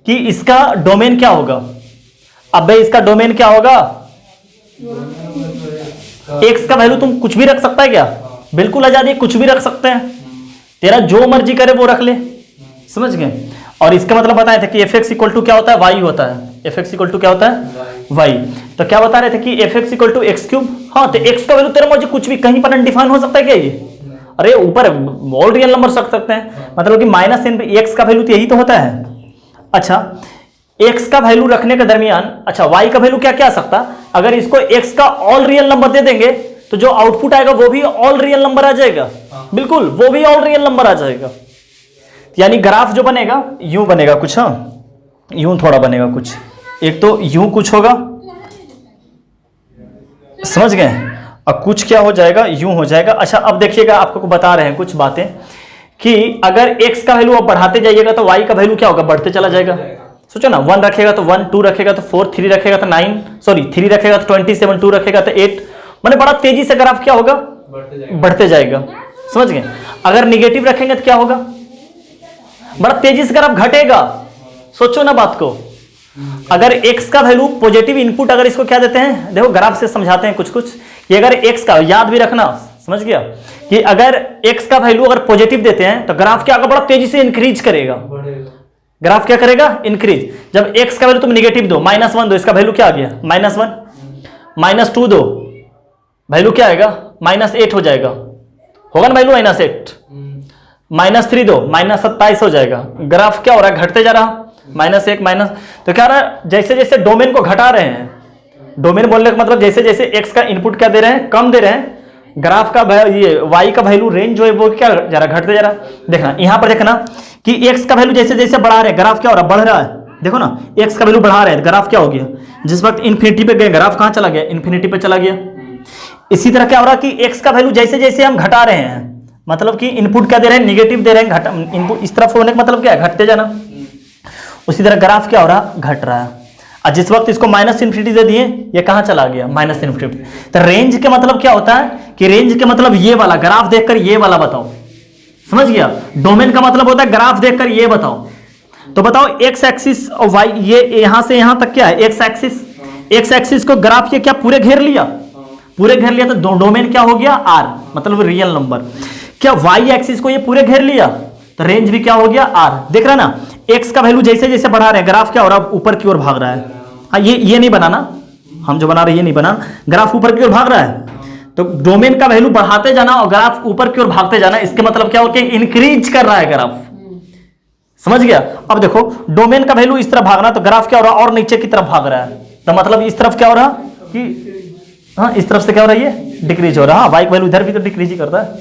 कि इसका डोमेन क्या होगा। अब भाई इसका डोमेन क्या होगा, एक्स का वैल्यू तुम कुछ भी रख सकता है क्या, बिल्कुल आजादी, कुछ भी रख सकते हैं, तेरा जो मर्जी करे वो रख ले, समझ गए। और इसका मतलब बताए थे कि एफ एक्स इक्वल टू क्या होता है, वाई होता है। एफ एक्स इक्वल टू क्या होता है, वाई। तो क्या बता रहे थे कि F X equal to X cube, हाँ तो एक्स का वैल्यू तेरा मर्जी कुछ भी कहीं पर अनडिफाइन हो सकता है क्या ये, अरे ऊपर ऑल रियल नंबर रख सकते हैं, मतलब कि माइनस एन पे एक्स का वैल्यू तो यही तो होता है। अच्छा एक्स का वैल्यू रखने के दरमियान, अच्छा वाई का वैल्यू क्या क्या आ सकता, अगर इसको एक्स का ऑल रियल नंबर दे देंगे तो जो आउटपुट आएगा वो भी ऑल रियल नंबर आ जाएगा, बिल्कुल, वो भी ऑल रियल नंबर आ जाएगा। यानी ग्राफ जो बनेगा यूं बनेगा कुछ, हाँ यूं थोड़ा बनेगा कुछ, एक तो यूं कुछ होगा, समझ गए, और कुछ क्या हो जाएगा, यूं हो जाएगा। अच्छा अब देखिएगा, आपको बता रहे हैं कुछ बातें कि अगर x का वैल्यू आप बढ़ाते जाइएगा तो y का वैल्यू क्या होगा, बढ़ते चला जाएगा। सोचो ना, 1 रखेगा तो 1, 2 रखेगा तो 4, 3 रखेगा तो 9, सॉरी 3 रखेगा तो 27, 2 रखेगा तो 8, माने बड़ा तेजी से ग्राफ क्या होगा, बढ़ते जाएगा। समझ गए। अगर निगेटिव रखेंगे तो क्या होगा, बड़ा तेजी से ग्राफ घटेगा। सोचो ना बात को, अगर x का वैल्यू पॉजिटिव इनपुट, अगर इसको क्या देते हैं, देखो ग्राफ से समझाते हैं कुछ कुछ, कि अगर x का, याद भी रखना, समझ गया, कि अगर x का वैल्यू अगर पॉजिटिव देते हैं तो ग्राफ क्या होगा, बड़ा तेजी से इंक्रीज करेगा। ग्राफ क्या करेगा, इंक्रीज। जब x का वैल्यू तुम निगेटिव दो, -1 दो, इसका वैल्यू क्या आ गया, -1, -2 दो, वैल्यू क्या आएगा, -8 हो जाएगा, होगा ना वैल्यू -8, -3 दो, -27 हो जाएगा। ग्राफ क्या हो रहा है, घटते जा रहा, -1 तो क्या रहा है, जैसे जैसे डोमेन को घटा रहे हैं, डोमेन बोलने का मतलब जैसे जैसे x का इनपुट क्या दे रहे हैं, कम दे रहे हैं, ग्राफ का ये y का वैल्यू रेंज जो है वो क्या जा रहा, घटते जा रहा। देखना यहां पर, देखना कि x का वैल्यू जैसे जैसे बढ़ा रहे हैं, ग्राफ क्या हो रहा, बढ़ रहा है। देखो ना, x का वैल्यू बढ़ा रहे हैं, ग्राफ क्या हो गया, जिस वक्त इन्फिनिटी पे गए ग्राफ कहां चला गया, इन्फिनिटी पे चला गया। इसी तरह क्या हो रहा कि x का वैल्यू जैसे जैसे हम घटा रहे हैं, मतलब कि इनपुट क्या दे रहे हैं, निगेटिव दे रहे हैं, इनपुट इस तरफ होने का मतलब क्या है, घटते जाना। उसी तरह ग्राफ क्या हो रहा, घट रहा है। और जिस वक्त इसको -इन्फिनिटी दे दिए, ये कहां चला गया, -इन्फिनिटी। तो रेंज के मतलब क्या होता है, कि रेंज के मतलब ये वाला, ग्राफ देखकर ये वाला बताओ, समझ गया। डोमेन का मतलब होता है ग्राफ देखकर ये बताओ। तो बताओ x एक्सिस और y, ये यहां से यहां तक क्या है, x एक्सिस को ग्राफ ये क्या पूरे घेर लिया, पूरे घेर लिया, तो डोमेन क्या हो गया, r, मतलब रियल नंबर। क्या y एक्सिस को ये पूरे घेर लिया, तो रेंज भी क्या हो गया, r। देख रहा ना, x का वैल्यू जैसे जैसे बढ़ा रहे हैं, ग्राफ क्या हो रहा है, ऊपर की ओर भाग रहा है। हाँ, ये नहीं बनाना, हम जो बना रहे हैं ये नहीं बनाना, ग्राफ ऊपर की ओर भाग रहा है। तो डोमेन का वैल्यू बढ़ाते जाना और ग्राफ ऊपर की ओर भागते जाना, इसके मतलब क्या हो कि इंक्रीज कर रहा है ग्राफ, समझ गया। अब देखो, डोमेन का वैल्यू इस तरफ भागना, तो ग्राफ क्या हो रहा है, और नीचे की तरफ भाग रहा है, तो मतलब इस तरफ क्या हो रहा कि, हाँ इस तरफ से क्या हो रहा है, ये डिक्रीज हो रहा है। हाँ, वाई का वैल्यू इधर भी तो डिक्रीज ही करता है,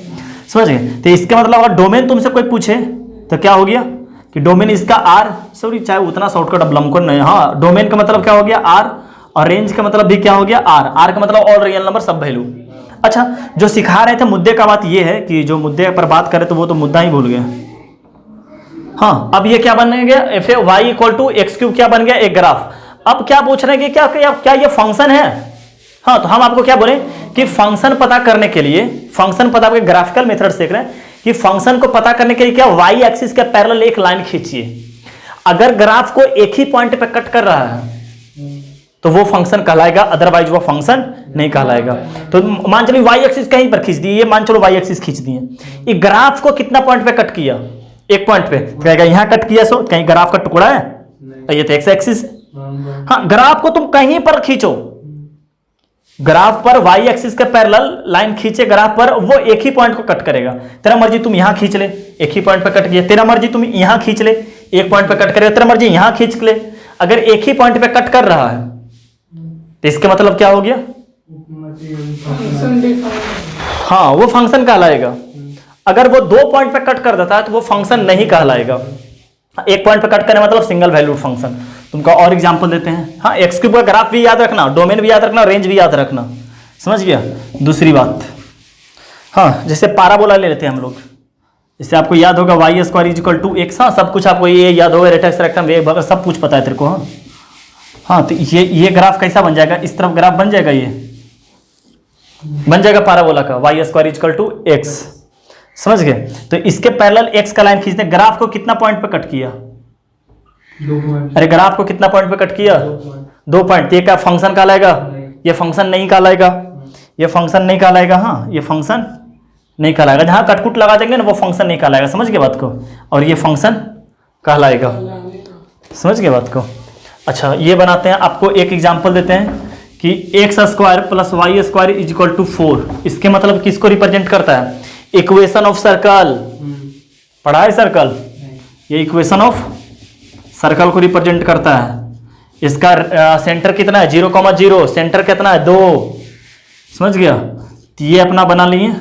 समझ गए। तो इसके मतलब अगर डोमेन तुमसे कोई पूछे तो क्या हो गया कि डोमेन इसका आर, सॉरी चाहे उतना शॉर्टकट अब लमकन नहीं, हाँ डोमेन का मतलब क्या हो गया, आर, और रेंज का मतलब भी क्या हो गया, आर। आर का मतलब ऑल रियल नंबर सब वैल्यू। अच्छा, जो सिखा रहे थे मुद्दे का बात ये है कि जो मुद्दे पर बात करें तो वो तो मुद्दा ही भूल गए। हाँ, अब ये क्या बन गया, F Y equal to X cube क्या बन गया, एक ग्राफ। अब क्या पूछ रहे हैं कि क्या ये फंक्शन है। हाँ, तो हम आपको क्या बोले कि फंक्शन पता करने के लिए, फंक्शन पता करके ग्राफिकल मेथड सीख रहे हैं कि फंक्शन को पता करने के लिए क्या वाई एक्सिस के पैरेलल एक लाइन खींचिए। अगर ग्राफ को एक ही पॉइंट पे कट कर रहा है तो वो फंक्शन कहलाएगा, अदरवाइज वो फंक्शन नहीं कहलाएगा। तो मान चलो वाई एक्सिस कहीं पर खींच दिए, ये मान चलो वाई एक्सिस खींच दिए, ये ग्राफ को कितना पॉइंट पे कट किया, एक पॉइंट पे, कहेगा यहां कट किया, सो कहीं ग्राफ का टुकड़ा है, तो ये तो एक्स एक्सिस है। हाँ, ग्राफ को तुम कहीं पर खींचो, ग्राफ पर वाई एक्सिस के पैरेलल लाइन खींचे ग्राफ पर, वो एक ही पॉइंट को कट करेगा। तेरा मर्जी तुम यहां खींच ले, एक ही पॉइंट पे कट किया, तेरा मर्जी तुम यहां खींच ले, एक पॉइंट पे कट करेगा, तेरा मर्जी यहां खींच ले। अगर एक ही पॉइंट पे कट कर रहा है तो इसका मतलब क्या हो गया, हाँ वो फंक्शन कहलाएगा। अगर वो दो पॉइंट पे कट कर देता है तो वो फंक्शन नहीं कहलाएगा। एक पॉइंट पे कट करने मतलब सिंगल वैल्यूड फंक्शन। तुमको और एग्जांपल देते हैं। हाँ, एक्स क्यूब का ग्राफ भी याद रखना, डोमेन भी याद रखना, रेंज भी याद रखना, समझ गया। दूसरी बात, हाँ जैसे पाराबोला ले लेते हैं हम लोग, जैसे आपको याद होगा Y square is equal to X. हाँ, सब कुछ आपको ये याद होगा, रेक्टेंगल रेक्टम वेग सब कुछ पता है तेरे को। हाँ हाँ, तो ये ग्राफ कैसा बन जाएगा, इस तरफ ग्राफ बन जाएगा, ये बन जाएगा पाराबोला का Y square is equal to X, समझ गए। तो इसके पैरेलल एक्स का लाइन खींचते, ग्राफ को कितना पॉइंट पे कट किया, 2 पॉइंट। अरे ग्राफ को कितना पॉइंट पे कट किया, 2 पॉइंट। ये क्या फंक्शन कहलाएगा, ये फंक्शन नहीं कहलाएगा, ये फंक्शन नहीं कहलाएगा। हाँ, ये फंक्शन नहीं कहलाएगा, जहां कटकुट लगा देंगे ना वो फंक्शन नहीं कहलाएगा, समझ गए बात को। और ये फंक्शन कहलाएगा, समझ गए बात को। अच्छा, ये बनाते हैं, आपको एक एग्जांपल देते हैं कि x square plus Y square is equal to 4। इसके मतलब किसको रिप्रेजेंट करता है, इक्वेशन ऑफ सर्कल। पढ़ा है सर्कल, ये इक्वेशन ऑफ सर्कल को रिप्रेजेंट करता है। इसका सेंटर कितना है, 0,0, सेंटर कितना है 2, समझ गया। तो ये अपना बना लिए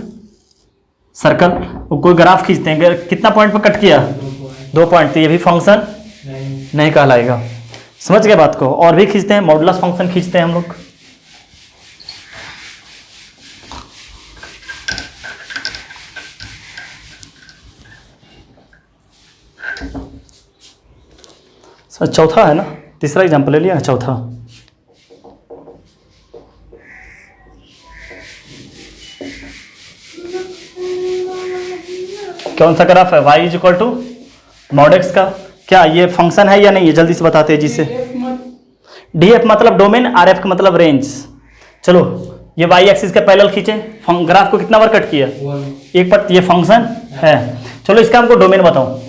सर्कल, कोई ग्राफ खींचते हैं, कितना पॉइंट पर कट किया? 2 पॉइंट, तो ये भी फंक्शन नहीं कहलाएगा। समझ गए बात को? और भी खींचते हैं, मॉडुलस फंक्शन खींचते हैं हम लोग। सर चौथा है ना, तीसरा एग्जाम्पल ले लिया, चौथा कौन सा ग्राफ है? y is equal to mod X का, क्या ये फंक्शन है या नहीं? ये जल्दी से बताते हैं जिसे। DF मतलब डोमेन, RF का मतलब रेंज। चलो ये y एक्सिस के पैरेलल खींचे, ग्राफ को कितना बार कट किया? 1 पर। ये फंक्शन है। चलो इसका हमको डोमेन बताओ।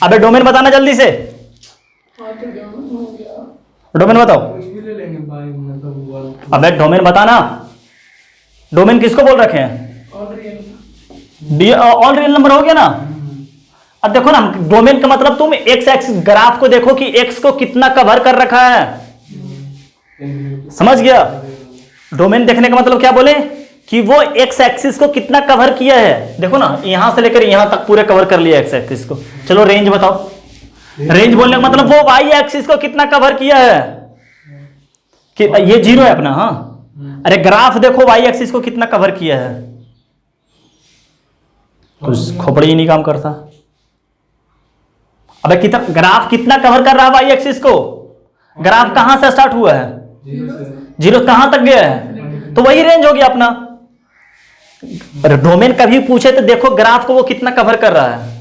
अबे डोमेन बताना जल्दी से, डोमेन बताओ। अबे डोमेन बताना, डोमेन किसको बोल रखे हैं? ऑल रियल नंबर हो गया ना। अब देखो ना, डोमेन का मतलब तुम एक्स एक्सिस ग्राफ को देखो कि एक्स को कितना कवर कर रखा है। समझ गया? डोमेन देखने का मतलब क्या बोले कि वो एक्स एक्सिस को कितना कवर किया है। देखो ना, यहां से लेकर यहां तक पूरे कवर कर लिया एक्स एक्सिस को। चलो रेंज बताओ। रेंज बोलने का मतलब वो वाई एक्सिस को कितना कवर किया है कि ये 0 है अपना। हाँ अरे ग्राफ देखो वाई एक्सिस को कितना कवर किया है, तो खोपड़ी ही नहीं काम करता। अबे कितना ग्राफ कितना कवर कर रहा है वाई एक्सिस को? ग्राफ कहां से स्टार्ट हुआ है? 0 कहां तक गया है? तो वही रेंज हो गया अपना। डोमेन कभी पूछे तो देखो ग्राफ को वो कितना कवर कर रहा है।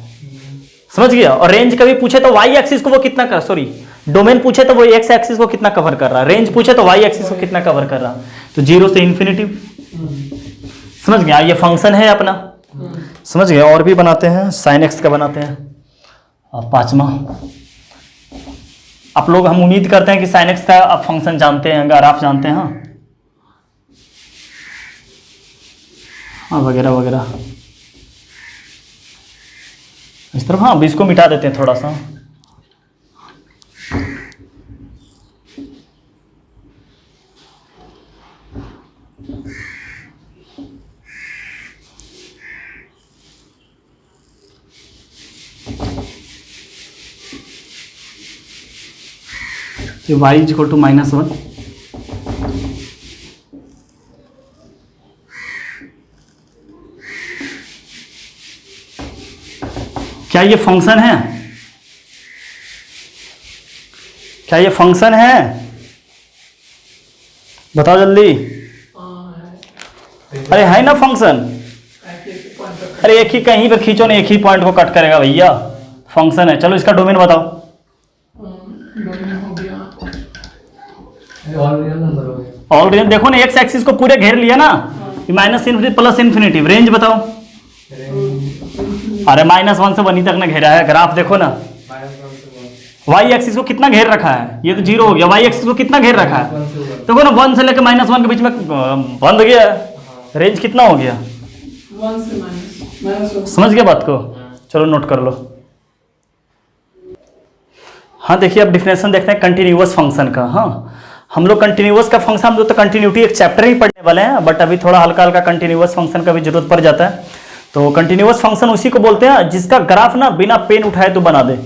समझ गया? और रेंज कभी पूछे तो वाई एक्सिस को वो कितना कर, सॉरी डोमेन पूछे तो वो एक्स एक्सिस को कितना कवर कर रहा है, रेंज पूछे तो वाई एक्सिस को कितना कवर कर रहा है। तो 0 से इन्फिनिटी। समझ गया? ये फंक्शन है अपना। समझ गए? और भी बनाते हैं, साइन एक्स का बनाते हैं। और 5वां, आप लोग, हम उम्मीद करते हैं कि साइन एक्स का आप फंक्शन जानते हैं, अगर आप जानते हैं। हाँ वगैरह वगैरह इस तरफ। हाँ अब इसको मिटा देते हैं थोड़ा सा। तो y इज इक्वल टू -1। क्या ये फंक्शन है? क्या ये फंक्शन है? बताओ जल्दी। अरे है ना फंक्शन। अरे एक ही कहीं पे खींचो ना, एक ही पॉइंट को कट करेगा भैया, फंक्शन है। चलो इसका डोमेन बताओ। ऑल रियल देखो ना, एक्स एक्सिस को पूरे घेर लिया ना, -∞ प्लस इन्फिनिटी। रेंज बताओ। अरे -1 से 1 तक ना घेरा है, ग्राफ देखो ना। वाई एक्सिस को कितना घेर रखा है? ये तो 0 हो गया। वाई एक्सिस को कितना घेर रखा है? देखो ना, 1 से लेकर -1 के बीच में बंद गया है। रेंज कितना हो गया? 1 से -1। समझ गया बात को? चलो नोट कर लो। हाँ देखिए, अब डिफिनेशन देखते हैं कंटिन्यूअस फंक्शन का। हाँ हम लोग कंटिन्यूअस का फंक्शन, हम लोग तो कंटिन्यूटी एक चैप्टर ही पढ़ने वाले हैं, बट अभी थोड़ा हल्का हल्का कंटिन्यूअस फंक्शन का भी जरूरत पड़ जाता है। तो कंटिन्यूअस फंक्शन उसी को बोलते हैं जिसका ग्राफ ना बिना पेन उठाए तो बना दे।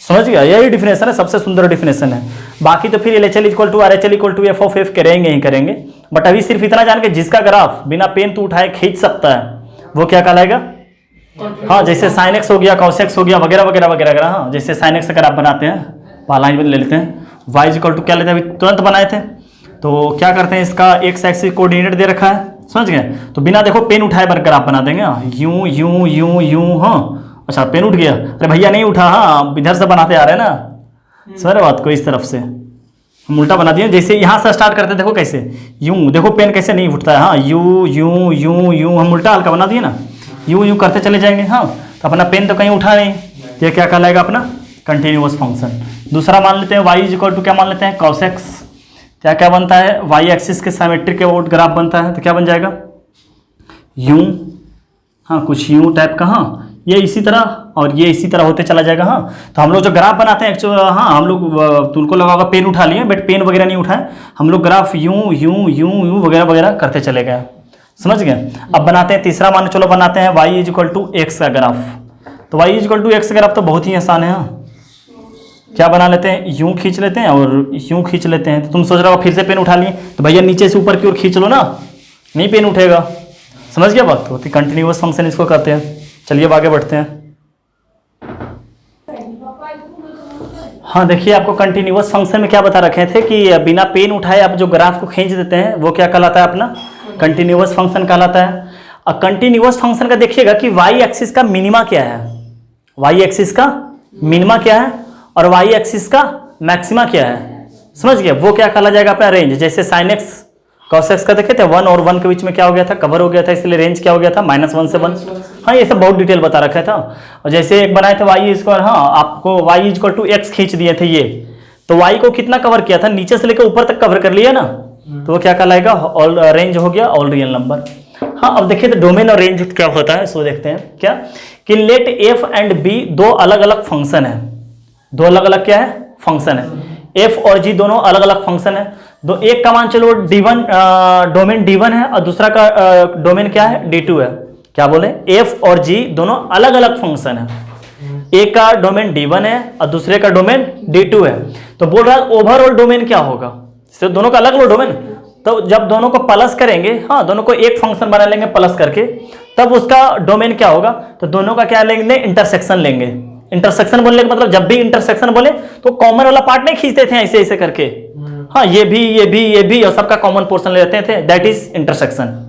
समझ गया? यही डिफिनेशन है, सबसे सुंदर डिफिनेशन है। बाकी तो फिर LHL equal to RHL equal to f(f) करेंगे ही करेंगे, बट अभी सिर्फ इतना जान के जिसका ग्राफ बिना पेन तो उठाए खींच सकता है वो क्या कहलाएगा? हाँ जैसे साइन एक्स हो गया, कॉस एक्स हो गया, वगैरह वगैरह वगैरह। हाँ जैसे साइन एक्स अगर आप बनाते हैं, पालाइन ले लेते हैं, y इक्वल टू क्या लेते हैं, अभी तुरंत बनाए थे। तो क्या करते हैं, इसका एक्स एक्सिस कोऑर्डिनेट दे रखा है। समझ गए? तो बिना देखो पेन उठाए बनकर आप बना देंगे। यूं यूं यूं यूं। हाँ अच्छा पेन उठ गया, अरे भैया नहीं उठा। हाँ इधर से बनाते आ रहे हैं ना, सर बात को इस तरफ से हम उल्टा बना दिए। जैसे यहाँ से स्टार्ट करते देखो कैसे, यूं देखो पेन कैसे नहीं उठता है। हाँ यूं यूं यूं यूं, हम उल्टा हल्का बना दिए ना, यूं यूं करते चले जाएंगे। हाँ तो अपना पेन तो कहीं उठा नहीं, ये क्या कहलाएगा अपना कंटिन्यूअस फंक्शन। दूसरा मान लेते हैं y इज इक्वल टू क्या मान लेते हैं, cos x। क्या क्या बनता है, y एक्सिस के सिमेट्रिक के ओट ग्राफ बनता है, तो क्या बन जाएगा यूं। हाँ कुछ यूं टाइप का। हाँ ये इसी तरह और ये इसी तरह होते चला जाएगा। हाँ तो हम लोग जो ग्राफ बनाते हैं एक्चुअल, हाँ हम लोग तुमको लगा होगा पेन उठा लिए, बट पेन वगैरह नहीं उठाए हम लोग, ग्राफ यूं यूं यूं यूं वगैरह वगैरह करते चले गए। समझ गए। अब बनाते हैं तीसरा मान, चलो बनाते हैं y is equal to X का ग्राफ। तो y is equal to X का ग्राफ तो बहुत ही आसान है। क्या बना लेते हैं, यूं खींच लेते हैं और यूं खींच लेते हैं। तो तुम सोच रहे हो फिर से पेन उठा लिए, तो भैया नीचे से ऊपर की ओर खींच लो ना, नहीं पेन उठेगा। समझ गया बात को, कंटिन्यूअस फंक्शन इसको कहते हैं। चलिए अब आगे बढ़ते हैं। हाँ देखिए, आपको कंटिन्यूअस फंक्शन में क्या बता रखे थे कि बिना पेन उठाए आप जो ग्राफ को खींच देते हैं वो क्या कहलाता है, अपना कंटिन्यूअस फंक्शन कहलाता है। और कंटिन्यूअस फंक्शन का देखिएगा कि वाई एक्सिस का मिनिमा क्या है, वाई एक्सिस का मिनिमा क्या है और वाई एक्सिस का मैक्सिमा क्या है। समझ गए, वो क्या कहला जाएगा अपना रेंज। जैसे साइन एक्स कॉस एक्स का देखे थे, 1 और 1 के बीच में क्या हो गया था, कवर हो गया था, इसलिए रेंज क्या हो गया था, -1 से 1। हाँ ये सब बहुत डिटेल बता रखा था। और जैसे एक बनाए थे वाई स्क्वायर, हाँ आपको वाई इक्वल टू एक्स खींच दिए थे ये, तो वाई को कितना कवर किया था, नीचे से लेकर ऊपर तक कवर कर लिया ना, तो वो क्या कहलाएगा, ऑल रेंज हो गया, ऑल रियल नंबर। हाँ अब देखिए तो डोमेन और रेंज क्या होता है इसको देखते हैं। क्या कि लेट एफ एंड बी दो अलग अलग फंक्शन है, दो अलग अलग क्या है फंक्शन है, एफ और जी दोनों अलग अलग फंक्शन है। दो एक का मान चलो D1 डोमेन D1 है और दूसरा का डोमेन क्या है D2 है। क्या बोले, एफ और जी दोनों अलग अलग फंक्शन है, एक का डोमेन D1 है और दूसरे का डोमेन D2 है। तो बोल रहा है ओवरऑल डोमेन क्या होगा, सिर्फ दोनों का अलग अलग डोमेन। तो जब दोनों को प्लस करेंगे, हाँ दोनों को एक फंक्शन बना लेंगे प्लस करके, तब उसका डोमेन क्या होगा, तो दोनों का क्या लेंगे, इंटरसेक्शन लेंगे। इंटरसेक्शन बोलने का मतलब जब भी इंटरसेक्शन बोले तो कॉमन वाला पार्ट नहीं खींचते थे ऐसे ऐसे करके, हाँ ये भी ये भी ये भी और सबका कॉमन पोर्शन ले लेते थे, दैट इज इंटरसेक्शन।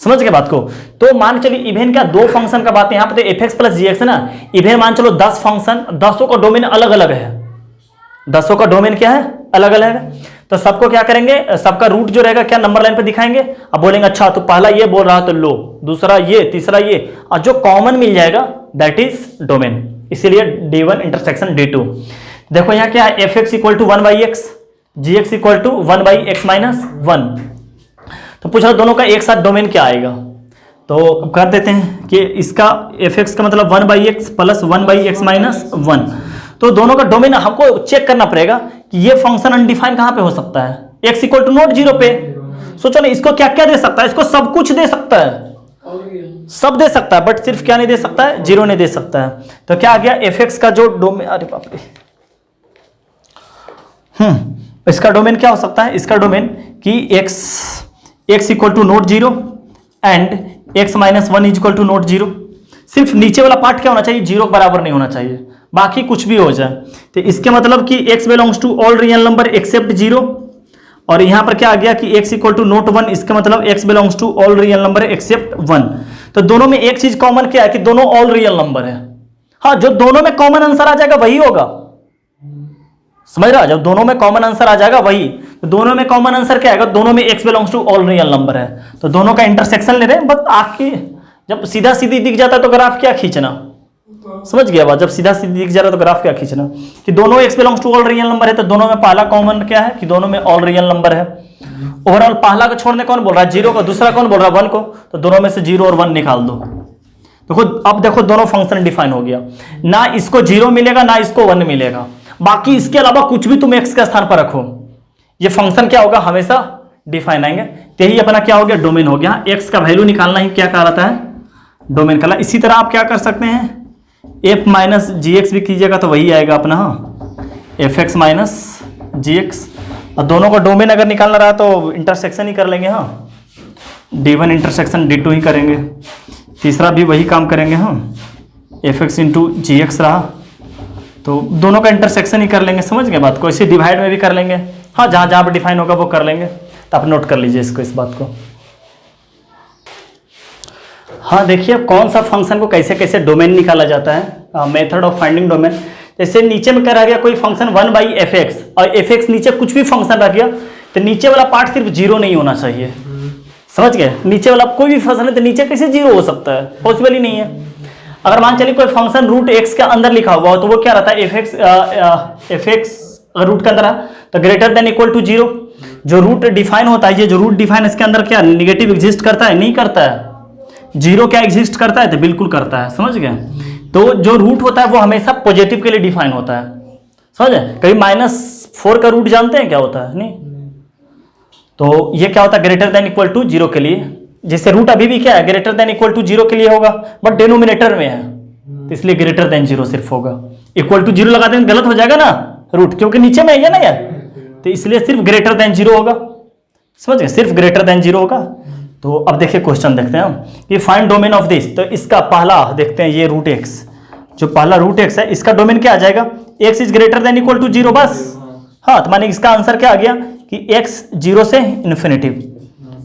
समझ गए बात को। तो मान चलिए इवेन क्या दो फंक्शन का बात है यहाँ पे, तो एफ एक्स प्लस जी एक्स है ना, इवेन मान चलो 10 फंक्शन, 10 का डोमेन अलग अलग है, 10 का डोमेन क्या है, अलग अलग है। तो सबको क्या करेंगे, सबका रूट जो रहेगा क्या नंबर लाइन पे दिखाएंगे। अब बोलेंगे अच्छा तो पहला ये बोल रहा है तो लो, दूसरा ये, तीसरा ये, और जो कॉमन मिल जाएगा दैट इज डोमेन, इसीलिए D1 इंटरसेक्शन D2। देखो यहाँ क्या है, F X equal to 1/x, G X equal to 1/x minus 1। तो पूछ रहा दोनों का एक साथ डोमेन क्या आएगा, तो कर देते हैं कि इसका एफ एक्स का मतलब 1/x प्लस 1/x माइनस 1। तो दोनों का डोमेन हमको चेक करना पड़ेगा कि ये फंक्शन अनडिफाइंड कहां पे हो सकता है, x इक्वल टू नॉट 0 पे। सोचो ना इसको क्या क्या दे सकता है, इसको सब कुछ दे सकता है, सब दे सकता है, बट सिर्फ क्या नहीं दे सकता है, 0 नहीं दे सकता है। तो क्या आ गया, एफ एक्स का जो डोमेन, अरे बाप रे, इसका डोमेन क्या हो सकता है, इसका डोमेन कि x equal to not 0 and x minus 1 is equal to not 0। सिर्फ नीचे वाला पार्ट क्या होना चाहिए, 0 के बराबर नहीं होना चाहिए, बाकी कुछ भी हो जाए। तो इसके मतलब कि x belongs to all real number except 0, और यहां पर क्या आ गया कि x इक्वल टू नॉट 1, इसका मतलब x belongs to all real number except 1। तो दोनों में एक चीज कॉमन क्या है कि दोनों ऑल रियल नंबर है। हाँ जो दोनों में कॉमन आंसर आ जाएगा वही होगा, समझ रहा, जब दोनों में कॉमन आंसर आ जाएगा वही। तो दोनों में कॉमन आंसर क्या आएगा, दोनों में x belongs to all real number है, तो दोनों का इंटरसेक्शन ले रहे हैं। बस आके जब सीधा सीधी दिख जाता है तो ग्राफ क्या खींचना, समझ गया बात, जब सीधा सीधी दिख जा रहा है तो ग्राफ क्या खींचना, कि दोनों x belongs to all real number है, तो दोनों में पहला कॉमन क्या है कि दोनों में ऑल रियल नंबर है। ओवरऑल पहला को छोड़ने कौन बोल रहा है, 0 को, दूसरा कौन बोल रहा है 1 को, तो दोनों में से 0 और 1 निकाल दो। देखो अब देखो दोनों फंक्शन डिफाइन हो गया, ना इसको 0 मिलेगा ना इसको 1 मिलेगा, बाकी इसके अलावा कुछ भी तुम x के स्थान पर रखो, ये फंक्शन क्या होगा, हमेशा डिफाइन आएंगे। यही अपना क्या हो गया, डोमेन हो गया। x का वैल्यू निकालना ही क्या कहलाता है, डोमेन कहला। इसी तरह आप क्या कर सकते हैं, f माइनस जी एक्स भी कीजिएगा तो वही आएगा अपना, हाँ एफ एक्स माइनस जी एक्स। और दोनों का डोमेन अगर निकालना रहा तो इंटरसेक्शन ही कर लेंगे, हाँ D1 इंटरसेक्शन D2 ही करेंगे। तीसरा भी वही काम करेंगे, हाँ एफ एक्स इंटू जी एक्स रहा तो दोनों का इंटरसेक्शन ही कर लेंगे। समझ गए बात को, इसे डिवाइड में भी कर लेंगे, हाँ जहाँ जहाँ पर डिफाइन होगा वो कर लेंगे। तो आप नोट कर लीजिए इसको, इस बात को। हाँ देखिए कौन सा फंक्शन को कैसे कैसे डोमेन निकाला जाता है, मेथड ऑफ फाइंडिंग डोमेन। जैसे नीचे में कह गया कोई फंक्शन 1/fx और fx नीचे कुछ भी फंक्शन रह गया, तो नीचे वाला पार्ट सिर्फ 0 नहीं होना चाहिए। समझ गए, नीचे वाला कोई भी फंक्शन है तो नीचे कैसे 0 हो सकता है, पॉसिबल ही नहीं है। अगर मान चलिए कोई फंक्शन रूट x के अंदर लिखा हुआ हो तो वो क्या रहता है, fx अगर रूट के अंदर है तो ग्रेटर देन इक्वल टू 0। जो रूट डिफाइन होता है, ये जो रूट डिफाइन इसके अंदर क्या निगेटिव एग्जिस्ट करता है, नहीं करता है। 0 क्या एग्जिस्ट करता है, तो बिल्कुल करता है। समझ गए, तो जो रूट होता है वो हमेशा पॉजिटिव के लिए डिफाइन होता है। समझे, कभी -4 का रूट जानते हैं क्या होता है, नहीं। तो ये क्या होता है, ग्रेटर देन इक्वल टू 0 के लिए जैसे रूट अभी भी क्या है, ग्रेटर देन इक्वल टू 0 के लिए होगा, बट डिनोमिनेटर में है तो इसलिए ग्रेटर देन 0 सिर्फ होगा। इक्वल टू 0 लगा देंगे गलत हो जाएगा ना रूट, क्योंकि नीचे में है ना यार, तो इसलिए सिर्फ ग्रेटर देन 0 होगा। समझ गए, सिर्फ ग्रेटर देन 0 होगा। तो अब देखिए क्वेश्चन देखते हैं हम कि फाइंड डोमेन ऑफ दिस। तो इसका पहला देखते हैं, ये रूट एक्स, जो पहला रूट एक्स है इसका डोमेन क्या आ जाएगा, X is greater than equal to 0 बस। हाँ, तो माने इसका आंसर क्या आ गया कि एक्स 0 से इन्फिनिटी,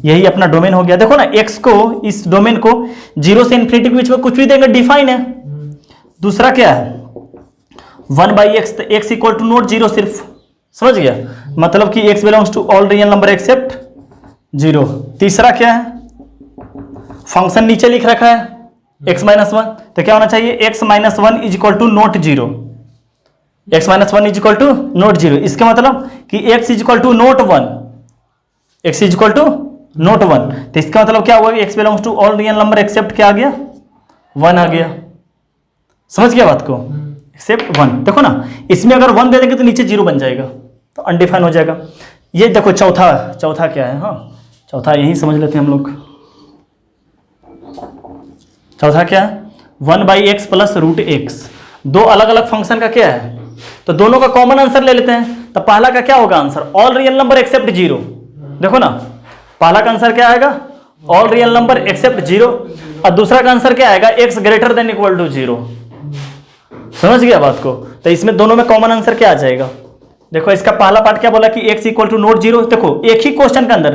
यही अपना डोमेन हो गया। देखो ना, एक्स को, इस डोमेन को 0 से इन्फिनिटी के बीच में कुछ भी देंगे डिफाइन है। दूसरा क्या है 1/x, तो x इक्वल टू नोट 0 सिर्फ। समझ गया, मतलब कि x belongs to all real number except 0। तीसरा क्या है, फंक्शन नीचे लिख रखा है x माइनस 1, तो क्या होना चाहिए x minus 1 is equal to not 0। x minus 1 is equal to not 0, इसका मतलब कि x is equal to not 1, x is equal to not 1, तो इसका मतलब क्या हुआ, x belongs to all real number except क्या आ गया, 1 आ गया। समझ गया बात को, एक्सेप्ट 1। देखो ना, इसमें अगर 1 दे देंगे तो नीचे 0 बन जाएगा, तो अनडिफाइन हो जाएगा। ये देखो चौथा क्या है, हाँ चौथा यही समझ लेते हैं हम लोग। चौथा क्या है, 1/x प्लस रूट एक्स। दो अलग अलग फंक्शन का क्या है, तो दोनों का कॉमन आंसर ले लेते हैं। तो पहला का क्या होगा answer, all real number except 0। देखो ना, पहला का आंसर क्या आएगा, ऑल रियल नंबर एक्सेप्ट 0, और दूसरा का आंसर क्या आएगा, x greater than equal to 0। समझ गया बात को, तो इसमें दोनों में कॉमन आंसर क्या आ जाएगा। देखो इसका पहला पार्ट क्या बोला कि x इक्वल टू नोट 0। देखो एक ही क्वेश्चन के अंदर,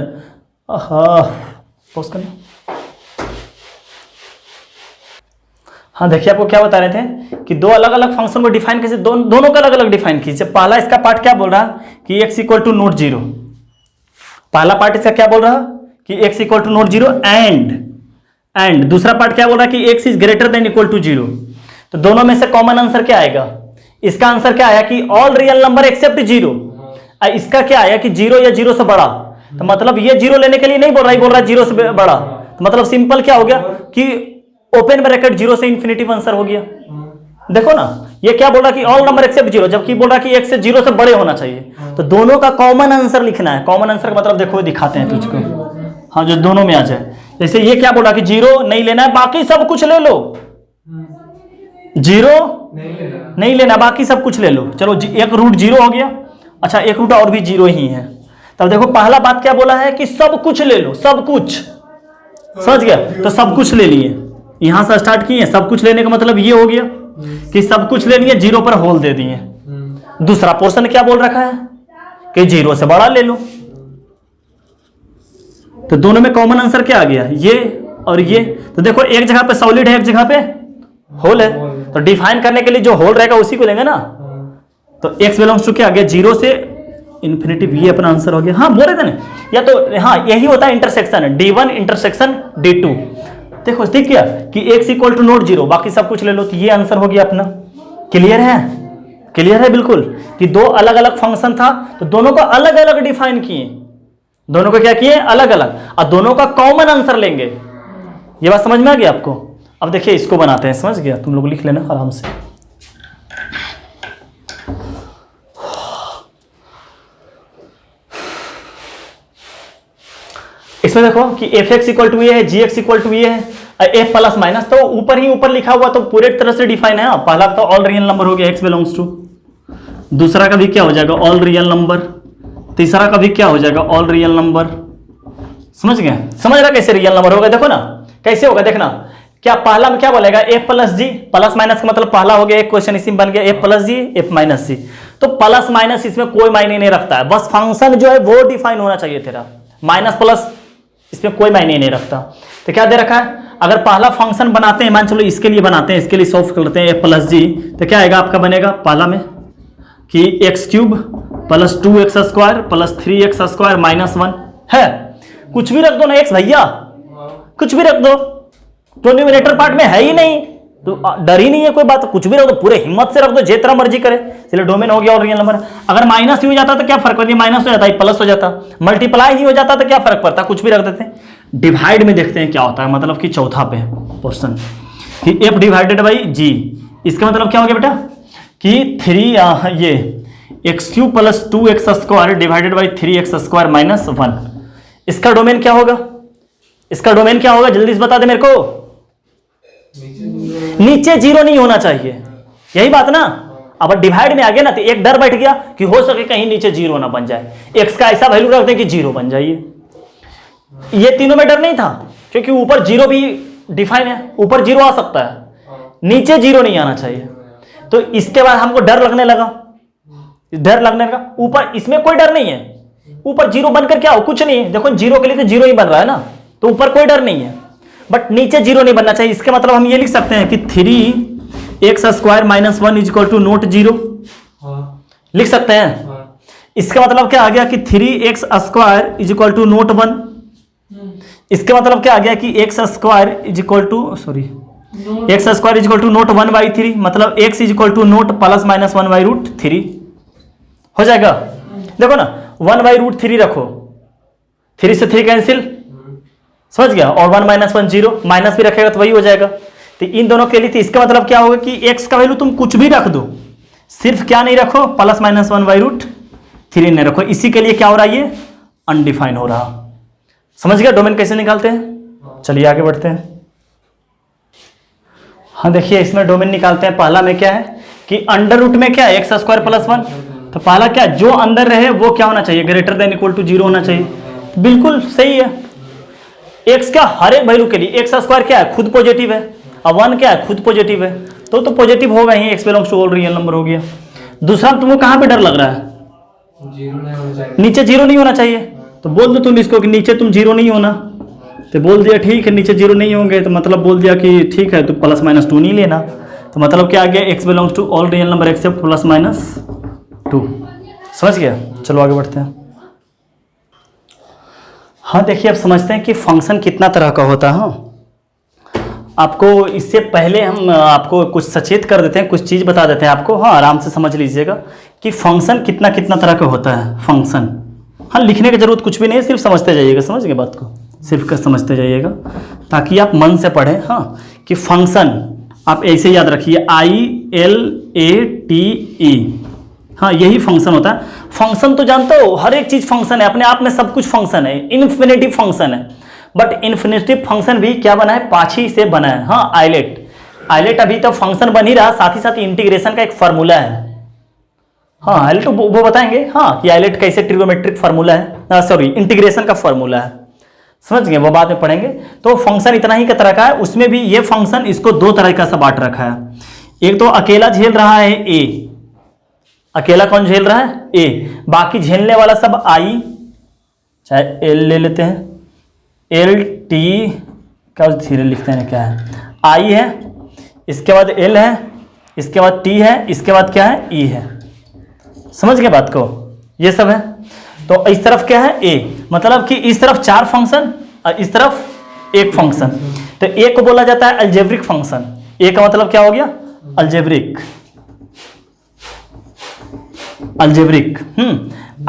हाँ देखिए आपको क्या बता रहे थे कि दो अलग अलग फंक्शन को डिफाइन कैसे, दोनों का अलग अलग डिफाइन कीजिए। पहला इसका पार्ट क्या बोल रहा कि x इक्वल टू नोट 0, पहला पार्ट इसका क्या बोल रहा कि x equal to not 0 and दूसरा पार्ट क्या बोल रहा कि x is greater than equal to 0। तो दोनों में से कॉमन आंसर क्या आएगा, इसका आंसर क्या आया कि ऑल रियल नंबर एक्सेप्ट 0, इसका क्या आया कि 0 या 0 से बड़ा। तो मतलब ये 0 लेने के लिए नहीं बोल रहा, बोल रहा है 0 से बड़ा। तो मतलब सिंपल क्या हो गया कि ओपन ब्रैकेट 0 से इन्फिनिटी आंसर हो गया। देखो ना, ये क्या बोल रहा कि ऑल नंबर एक्सेप्ट 0, जबकि बोल रहा कि x से 0 से बड़े होना चाहिए। तो दोनों का कॉमन आंसर लिखना है। कॉमन आंसर का मतलब देखो दिखाते हैं तुझको, हाँ जो दोनों में आ जाए। जैसे ये क्या बोला कि 0 नहीं लेना है, बाकी सब कुछ ले लो। 0 नहीं लेना, बाकी सब कुछ ले लो। चलो एक रूट 0 हो गया, अच्छा एक रूट और भी 0 ही है। तब देखो पहला बात क्या बोला है कि सब कुछ ले लो, सब कुछ। समझ गया, तो सब कुछ ले लिए, यहां से स्टार्ट किए। सब कुछ लेने का मतलब ये हो गया कि सब कुछ ले लिए, 0 पर होल दे दिए। दूसरा पोर्शन क्या बोल रखा है कि 0 से बड़ा ले लो। तो दोनों में कॉमन आंसर क्या आ गया, ये और ये। तो देखो एक जगह पे सॉलिड है, एक जगह पे होल है, तो डिफाइन करने के लिए जो होल रहेगा उसी को लेंगे ना। तो x बिलोंग्स टू क्या आ गया, 0 से इन्फिनिटी, ये अपना आंसर हो गया। हाँ बोल रहे थे ना, या तो हाँ यही होता है इंटरसेक्शन, D1 इंटरसेक्शन D2। देखो ठीक क्या कि x इक्वल टू नोट 0, बाकी सब कुछ ले लो, तो ये आंसर हो गया अपना। क्लियर है, क्लियर है बिल्कुल, कि दो अलग अलग फंक्शन था तो दोनों को अलग अलग डिफाइन किए, दोनों को क्या किए अलग अलग, और दोनों का कॉमन आंसर लेंगे। ये बात समझ में आ गई आपको। अब देखिए इसको बनाते हैं, समझ गया, तुम लोग लिख लेना आराम से। इसमें देखो कि fx इक्वल टू ये है, gx इक्वल टू ये है, f प्लस माइनस, तो ऊपर ही ऊपर लिखा हुआ तो पूरे तरह से डिफाइन है। पहला तो ऑल रियल नंबर हो गया x बिलोंग्स टू, दूसरा का भी क्या हो जाएगा ऑल रियल नंबर, तीसरा का भी क्या हो जाएगा ऑल रियल नंबर। समझ गए, समझ रहा कैसे रियल नंबर होगा, देखो ना कैसे होगा, देखना क्या पहला में क्या बोलेगा f प्लस जी, प्लस माइनस का मतलब पहला हो गया एक क्वेश्चन इसी में बन गया f प्लस जी f माइनस जी। तो प्लस माइनस इसमें कोई मायने नहीं रखता है, बस फंक्शन जो है वो डिफाइन होना चाहिए तेरा। माइनस प्लस इसमें कोई मायने नहीं रखता। तो क्या दे रखा है, अगर पहला फंक्शन बनाते हैं, मान चलो इसके लिए बनाते हैं, इसके लिए सॉल्व करते हैं f प्लस जी, तो क्या आएगा आपका बनेगा पहला में कि x cube plus 2x square plus 3x square minus 1 है। कुछ भी रख दो ना x भैया, कुछ भी रख दो, तो न्यूमरेटर पार्ट में है ही नहीं, तो डर ही नहीं है कोई बात, कुछ भी रख दो, पूरे हिम्मत से रख दो, जितना मर्जी करे। चलिए डोमेन हो गया और रियल नंबर। अगर माइनस ही हो जाता तो क्या फर्क पड़ता, माइनस हो जाता है प्लस हो जाता, मल्टीप्लाई ही हो जाता तो क्या फर्क पड़ता, कुछ भी रख देते। डिवाइड में देखते हैं क्या होता है, मतलब कि चौथा पे क्वेश्चन कि f डिवाइडेड बाई जी, इसका मतलब क्या हो गया बेटा कि 3 ये x cube plus 2x square divided by 3x square minus 1। इसका डोमेन क्या होगा, इसका डोमेन क्या होगा, जल्दी से बता दे मेरे को। नीचे जीरो नहीं होना चाहिए, यही बात ना। अब डिवाइड में आ गया ना तो एक डर बैठ गया कि हो सके कहीं नीचे जीरो ना बन जाए, एक्स का ऐसा वैल्यू रख दें कि जीरो बन जाइए। ये तीनों में डर नहीं था क्योंकि ऊपर जीरो भी डिफाइन है, ऊपर जीरो आ सकता है, नीचे जीरो नहीं आना चाहिए। तो इसके बाद हमको डर लगने लगा, ऊपर इसमें कोई डर नहीं है, ऊपर जीरो बनकर क्या हो, कुछ नहीं है। देखो जीरो के लिए तो जीरो ही बन रहा है ना, तो ऊपर कोई डर नहीं है, बट नीचे जीरो नहीं बनना चाहिए। इसके मतलब हम ये लिख सकते हैं कि 3x² - 1 = नोट जीरो, लिख सकते हैं। इसका मतलब क्या आ गया कि 3x² = नोट 1। इसका मतलब क्या आ गया कि x² = नोट 1/3, मतलब x = नोट +-1/√3 हो जाएगा। देखो ना 1/√3 रखो, 3 से 3 कैंसिल, समझ गया, और 1 - 1 0, माइनस भी रखेगा तो वही हो जाएगा। तो इन दोनों के लिए तो इसका मतलब क्या होगा कि x का वैल्यू तुम कुछ भी रख दो, सिर्फ क्या नहीं रखो, +-1/√3 नहीं रखो। इसी के लिए क्या हो रहा है, ये अनडिफाइन हो रहा। समझ गया डोमेन कैसे निकालते हैं। चलिए आगे बढ़ते हैं। हाँ देखिए इसमें डोमेन निकालते हैं। पहला में क्या है कि अंडर रूट में क्या है, x² + 1, तो पहला क्या जो अंदर रहे वो क्या होना चाहिए, > 0 होना चाहिए। बिल्कुल सही है। x का हर एक वैल्यू के लिए x² क्या है, खुद पॉजिटिव है, और 1 क्या है, खुद पॉजिटिव है, तो पॉजिटिव होगा ही, x belongs to all real number हो गया। दूसरा तुमको कहां पे डर लग रहा है, नीचे जीरो नहीं होना चाहिए, तो बोल दो तुम इसको कि नीचे तुम जीरो नहीं होना, तो बोल दिया ठीक है नीचे जीरो नहीं होंगे, तो मतलब बोल दिया कि ठीक है तो +-2 नहीं लेना, तो मतलब क्या आ गया, x belongs to all real number except +-2। समझ गया। चलो आगे बढ़ते हैं। हाँ देखिए अब समझते हैं कि फंक्शन कितना तरह का होता है। आपको इससे पहले हम आपको कुछ सचेत कर देते हैं, कुछ चीज़ बता देते हैं आपको। हाँ आराम से समझ लीजिएगा कि फंक्शन कितना तरह का होता है। फंक्शन हाँ लिखने की जरूरत कुछ भी नहीं है, सिर्फ समझते जाइएगा, समझ गए बात को, सिर्फ कर समझते जाइएगा ताकि आप मन से पढ़ें। हाँ कि फंक्शन आप ऐसे याद रखिए, ILATE, हाँ यही फंक्शन होता है। फंक्शन तो जानते हो हर एक चीज फंक्शन है, अपने आप में सब कुछ फंक्शन है, इन्फिनिटिव फंक्शन है। बट इन्फिनिटिव फंक्शन भी क्या बना है, पाछी से बना है। हाँ आइलेट अभी तो फंक्शन बन ही रहा, साथ ही साथ इंटीग्रेशन का एक फार्मूला है। हाँ आइलेट वो बताएंगे हाँ कि आइलेट कैसे ट्रिगोमेट्रिक फार्मूला है, सॉरी इंटीग्रेशन का फार्मूला है, समझ गए, वो बाद में पढ़ेंगे। तो फंक्शन इतना ही का तरह का है, उसमें भी ये फंक्शन इसको दो तरह का सा बांट रखा है। एक तो अकेला झेल रहा है ए, अकेला कौन झेल रहा है, ए, बाकी झेलने वाला सब आई, चाहे एल ले लेते हैं, एल टी क्या धीरे लिखते हैं क्या है, आई है, इसके बाद एल है, इसके बाद टी है, इसके बाद क्या है, ई है। समझ गए बात को, ये सब है। तो इस तरफ क्या है, ए, मतलब कि इस तरफ 4 फंक्शन और इस तरफ एक फंक्शन, तो ए को बोला जाता है अलजेब्रिक फंक्शन। ए का मतलब क्या हो गया, अलजेब्रिक।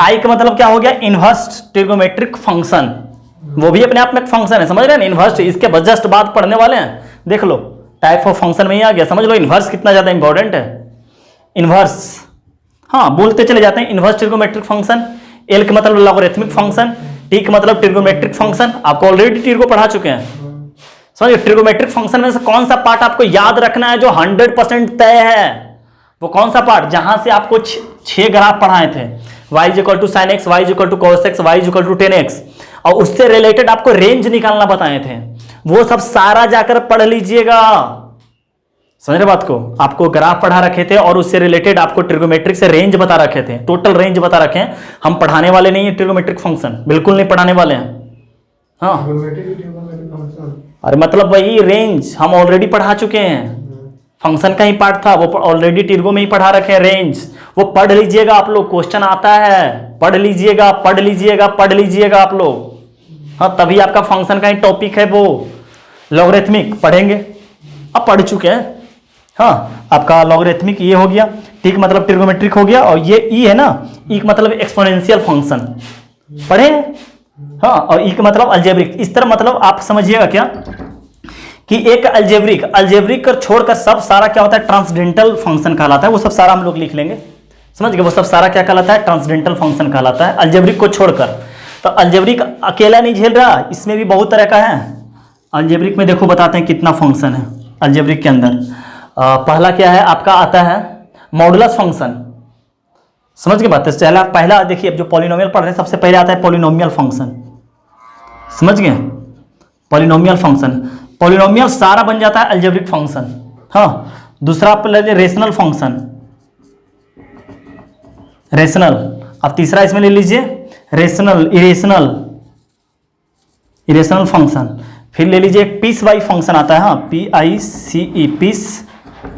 आई का मतलब क्या हो गया, इनवर्स ट्रिगोमेट्रिक फंक्शन, वो भी अपने आप में एक फंक्शन है, समझ रहे हैं ना। इनवर्स इसके जस्ट बाद पढ़ने वाले हैं, देख लो टाइप ऑफ फंक्शन में ही आ गया, समझ लो इनवर्स कितना ज्यादा इंपॉर्टेंट है। इनवर्स हाँ बोलते चले जाते हैं, इनवर्स ट्रिगोमेट्रिक फंक्शन। एल का मतलब लॉगरिथमिक फंक्शन, टी का मतलब ट्रिगोमेट्रिक फंक्शन, आपको ऑलरेडी टी को पढ़ा चुके हैं। समझिए ट्रिगोमेट्रिक फंक्शन में से कौन सा पार्ट आपको याद रखना है जो 100% तय है, वो कौन सा पार्ट, जहां से आपको 6 ग्राफ पढ़ाए थे, y = sin x, y = cos x, y = tan x, और उससे रिलेटेड आपको रेंज निकालना बताए थे, वो सब सारा जाकर पढ़ लीजिएगा। समझ रहे बात को, आपको ग्राफ पढ़ा रखे थे और उससे रिलेटेड आपको ट्रिगोमेट्रिक से रेंज बता रखे थे, टोटल रेंज बता रखे हैं। हम पढ़ाने वाले नहीं है ट्रिगोमेट्रिक फंक्शन, बिल्कुल नहीं पढ़ाने वाले हैं। हाँ अरे मतलब वही रेंज हम ऑलरेडी पढ़ा चुके हैं, फंक्शन का ही पार्ट था, वो ऑलरेडी टिर्गो में ही पढ़ा रखे हैं रेंज, वो पढ़ लीजिएगा आप लोग, क्वेश्चन आता है, पढ़ लीजिएगा आप लोग। हाँ तभी आपका फंक्शन का ही टॉपिक है वो लॉगरिथमिक पढ़ेंगे, अब पढ़ चुके हैं। हाँ आपका लॉगरिथमिक ये हो गया, टी का मतलब ट्रिगोमेट्रिक हो गया, और ये ई है ना, ई का मतलब एक्सपोनेंशियल फंक्शन पढ़े। हाँ और ई का मतलब अलजेब्रिक। इस तरह मतलब आप समझिएगा क्या कि एक अलजेब्रिक कर छोड़कर सब सारा क्या होता है, ट्रांसडेंटल फंक्शन कहलाता है। वो सब सारा हम लोग लिख लेंगे, समझ गए, वो सब सारा क्या कहलाता है, ट्रांसडेंटल फंक्शन कहलाता है अलजेब्रिक को छोड़कर। तो अलजेब्रिक अकेला नहीं झेल रहा, इसमें भी बहुत तरह का है। अलजेब्रिक में देखो बताते हैं कितना फंक्शन है अलजेब्रिक के अंदर। पहला क्या है आपका आता है मॉडुलस फंक्शन। समझ के बात है, पहला देखिए, अब जो पॉलिनोमियल पढ़ रहे हैं सबसे पहले आता है पॉलिनोमियल फंक्शन। समझ गए, पॉलिनोमियल फंक्शन। पॉलिनोमियल सारा बन जाता है अलजेब्रिक फंक्शन। हाँ, दूसरा आप ले लीजिए रेशनल फंक्शन, रेशनल। अब तीसरा इसमें ले लीजिए रेशनल, इरेशनल, इरेशनल फंक्शन। फिर ले लीजिए एक पीस वाइज फंक्शन आता है, हाँ PICE, पीस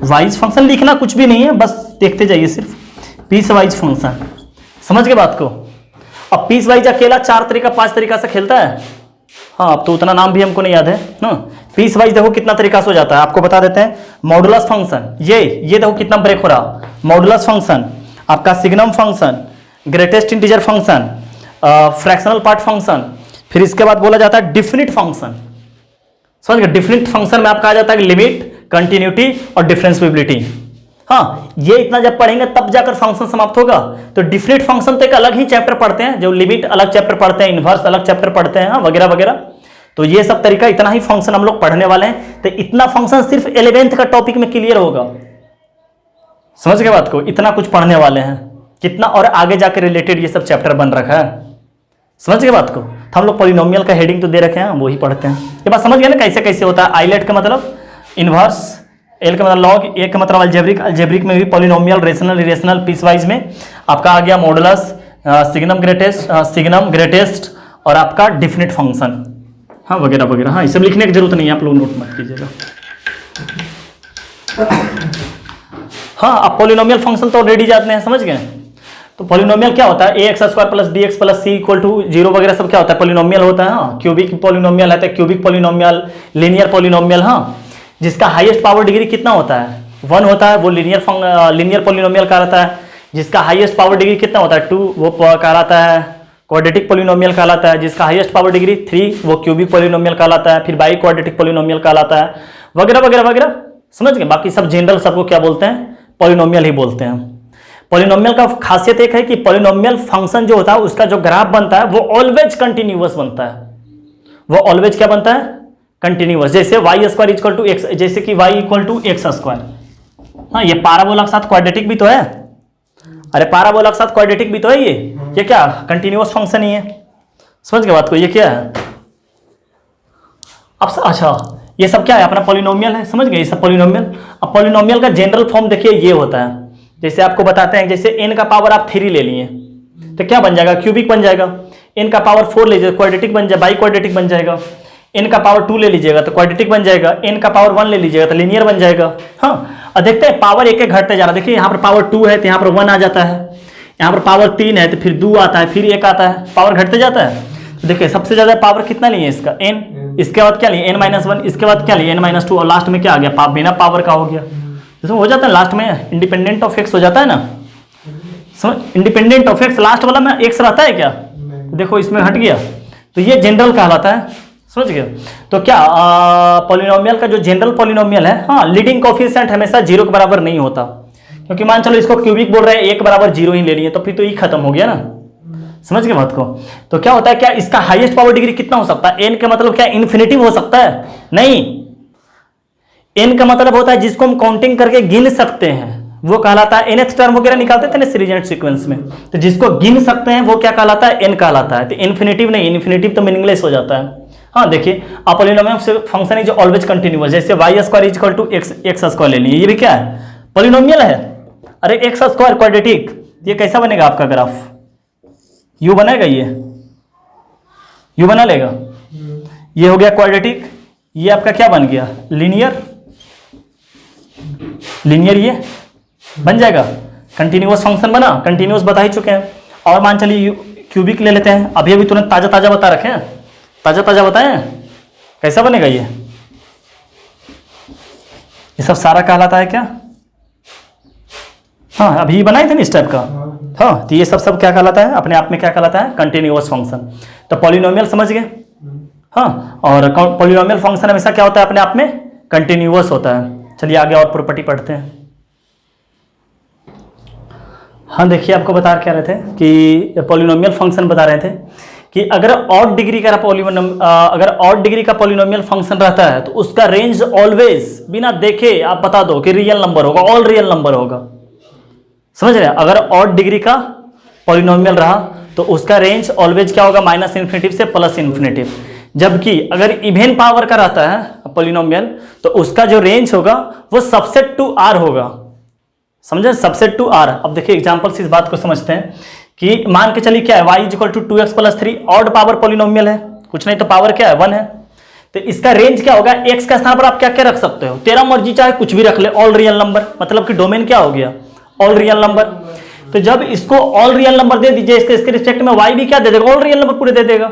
वाइज फंक्शन। लिखना कुछ भी नहीं है, बस देखते जाइए सिर्फ, पीस वाइज फंक्शन। समझ के बात को। अब पीस वाइज अकेला 4 तरीका 5 तरीका से खेलता है। हाँ, अब तो उतना नाम भी हमको नहीं याद है ना। पीस वाइज देखो कितना तरीका से हो जाता है, आपको बता देते हैं। मॉडुलस फंक्शन, ये देखो कितना ब्रेक हो रहा। मॉडुलस फंक्शन, आपका signum function, greatest integer function, fractional part function. फिर इसके बाद बोला जाता है डिफिनिट फंक्शन। समझ गए, डिफिनिट फंक्शन में आपका आ जाता है लिमिट, कंटिन्यूटी और डिफरेंशिएबिलिटी। हाँ, ये इतना जब पढ़ेंगे तब जाकर फंक्शन समाप्त होगा। तो डिफिनिट फंक्शन तो एक अलग ही चैप्टर पढ़ते हैं, जो लिमिट अलग चैप्टर पढ़ते हैं, इनवर्स अलग चैप्टर पढ़ते हैं, वगैरह वगैरह। तो ये सब तरीका, इतना ही फंक्शन हम लोग पढ़ने वाले हैं। तो इतना फंक्शन सिर्फ 11th का टॉपिक में क्लियर होगा। समझ गए बात को, इतना कुछ पढ़ने वाले हैं कितना, और आगे जाकर रिलेटेड ये सब चैप्टर बन रखा है। समझ गए बात को। तो हम लोग पॉलिनोमियल का हेडिंग तो दे रखे हैं, वही पढ़ते हैं। ये बात समझ गए ना कैसे कैसे होता है। आइलेट का मतलब इनवर्स, एल का मतलब लॉग, ए का मतलब अलजेब्रिक, अलजेब्रिक में भी पॉलिनोमियल, रेशनल, इरेशनल, पीसवाइज में आपका आ गया मॉडुलस, सिग्नम, ग्रेटेस्ट और आपका डिफिनिट फंक्शन, हाँ वगैरह वगैरह। हाँ, ये सब लिखने की जरूरत नहीं है, आप लोग नोट मत कीजिएगा। हाँ, अब पॉलिनोमियल फंक्शन तो ऑलरेडी जानते हैं, समझ गए। तो पॉलिनोमियल क्या होता है, ax² + bx + c = 0 वगैरह सब क्या होता है, पॉलिनोमियल होता है। हाँ, क्यूबिक पॉलिनोमियल है तो क्यूबिक पॉलिनोमियल, लीनियर पॉलिनोमियल। हाँ, जिसका हाईएस्ट पावर डिग्री कितना होता है, 1 होता है, वो लीनियर पॉलिनोमियल कहलाता है। जिसका हाईएस्ट पावर डिग्री कितना होता है, 2, वो कहलाता है क्वाड्रेटिक पॉलिनोमियल कहलाता है। जिसका हाईएस्ट पावर डिग्री 3, वो क्यूबिक पॉलिनोमियल कहलाता है। फिर बाई क्वाड्रेटिक पॉलिनोमियल कहलाता है, वगैरह वगैरह वगैरह। समझ गए, बाकी सब जनरल सबको क्या बोलते हैं, पॉलिनोमियल ही बोलते हैं। पॉलिनोमियल का खासियत एक है कि पॉलिनोमियल फंक्शन जो होता है उसका जो ग्राफ बनता है वो ऑलवेज कंटिन्यूअस बनता है। वो ऑलवेज क्या बनता है, कंटिन्यूअस। जैसे y² = x, जैसे कि y = x²। हाँ, ये पाराबोला के साथ क्वाड्रेटिक भी तो है। अरे पाराबोला के साथ क्वाड्रेटिक भी तो है। ये क्या कंटिन्यूअस फंक्शन ही है। समझ गए बात को, ये क्या है। अब अच्छा, ये सब क्या है, अपना पॉलिनोमियल है। समझ गए, ये सब पॉलिनोमियल। अब पॉलिनोमियल का जनरल फॉर्म देखिए ये होता है। जैसे आपको बताते हैं, जैसे n का पावर आप 3 ले लिए तो क्या बन जाएगा, क्यूबिक बन जाएगा। n का पावर 4 लीजिए, क्वाड्रेटिक बन जाएगा, बाई क्वाड्रेटिक बन जाएगा। n का पावर 2 ले लीजिएगा तो क्वाड्रेटिक बन जाएगा। n का पावर 1 ले लीजिएगा तो लीनियर बन जाएगा। हाँ, और देखते हैं पावर एक एक घटते जा रहा है। देखिए यहाँ पर पावर 2 है तो यहाँ पर 1 आ जाता है, यहाँ पर पावर 3 है तो फिर 2 आता है, फिर 1 आता है, पावर घटते जाता है। तो देखिए सबसे ज्यादा पावर कितना लिए इसका, n, इसके बाद क्या लिए n-1, इसके बाद क्या लिए n-2, और लास्ट में क्या आ गया, बिना पावर का हो गया। इसमें हो जाता है लास्ट में इंडिपेंडेंट ऑफ एक्स हो जाता है ना। समझ, इंडिपेंडेंट ऑफ एक्स लास्ट वाला में एक्स रहता है क्या, तो देखो इसमें हट गया, तो ये जनरल कहलाता है। समझ गए। तो क्या पॉलिनोमियल का जो जनरल पॉलिनोमियल है, हाँ, लीडिंग कोफिशिएंट हमेशा 0 के बराबर नहीं होता। क्योंकि मान चलो इसको क्यूबिक बोल रहे हैं, 1 बराबर 0 ही ले लिए तो फिर तो ये खत्म हो गया ना। समझ गए बात को। तो क्या होता है, क्या इसका हाईएस्ट पावर डिग्री कितना हो सकता है, n का मतलब क्या इन्फिनिटिव हो सकता है, नहीं। n का मतलब होता है जिसको हम काउंटिंग करके गिन सकते हैं, वो कहलाता है। nth टर्म वगैरह निकालते थे ना सीरीज एंड सीक्वेंस में, तो जिसको गिन सकते हैं वो क्या कहलाता है, n कहलाता है। तो इन्फिनिटिव नहीं, इन्फिनिटिव तो मीनिंगलेस हो जाता है। हाँ देखिए, आप पॉलिनोमियल फंक्शन है जो ऑलवेज कंटिन्यूअस, जैसे y² = x² ले लिए, ये भी क्या है, पॉलिनोमियल है। अरे x² क्वाड्रेटिक, ये कैसा बनेगा आपका ग्राफ, यू बनेगा, ये यू बना लेगा। ये हो गया क्वाड्रेटिक, ये आपका क्या बन गया, लीनियर, लीनियर ये बन जाएगा। कंटिन्यूअस फंक्शन बना, कंटिन्यूअस बता ही चुके हैं। और मान चलिए क्यूबिक ले लेते हैं, अभी अभी तुरंत ताजा ताजा बता रखे हैं, ताजा ताजा बताएं कैसा बनेगा। ये सब सारा कहलाता है क्या, हाँ अभी बनाए थे ना इस टाइप का। हाँ, तो ये सब क्या कहलाता है, अपने आप में क्या कहलाता है, कंटिन्यूअस फंक्शन। तो पॉलिनोमियल समझ गए। हाँ, और पॉलिनोमियल फंक्शन हमेशा क्या होता है, अपने आप में कंटिन्यूअस होता है। चलिए आगे और प्रॉपर्टी पढ़ते हैं। हाँ देखिए, आपको बता क्या रहे थे कि पॉलिनोमियल फंक्शन बता रहे थे कि अगर ऑड डिग्री का पॉलिनोमियल फंक्शन रहता है तो उसका रेंज ऑलवेज बिना देखे आप बता दो कि रियल नंबर होगा, ऑल रियल नंबर होगा। समझ रहे हैं? अगर ऑड डिग्री का पॉलिनोमियल रहा तो उसका रेंज ऑलवेज क्या होगा, माइनस इन्फिनिटिव से प्लस इन्फिनिटिव। जबकि अगर इवन पावर का रहता है पॉलिनोमियल तो उसका जो रेंज होगा वो सबसेट टू आर होगा। समझे? Subset to R. अब देखिए एग्जांपल से इस बात को समझते हैं कि मान के चलिए क्या है, y equal to 2x plus 3 odd power polynomial है, कुछ नहीं तो पावर क्या है 1 है। तो इसका रेंज क्या होगा, x का स्थान पर आप क्या क्या रख सकते हो, तेरा मर्जी चाहे कुछ भी रख ले, ऑल रियल नंबर, मतलब कि डोमेन क्या हो गया, ऑल रियल नंबर। तो जब इसको ऑल रियल नंबर दे दीजिए इसके रिस्पेक्ट में y भी क्या दे देगा, ऑल रियल नंबर पूरे दे देगा।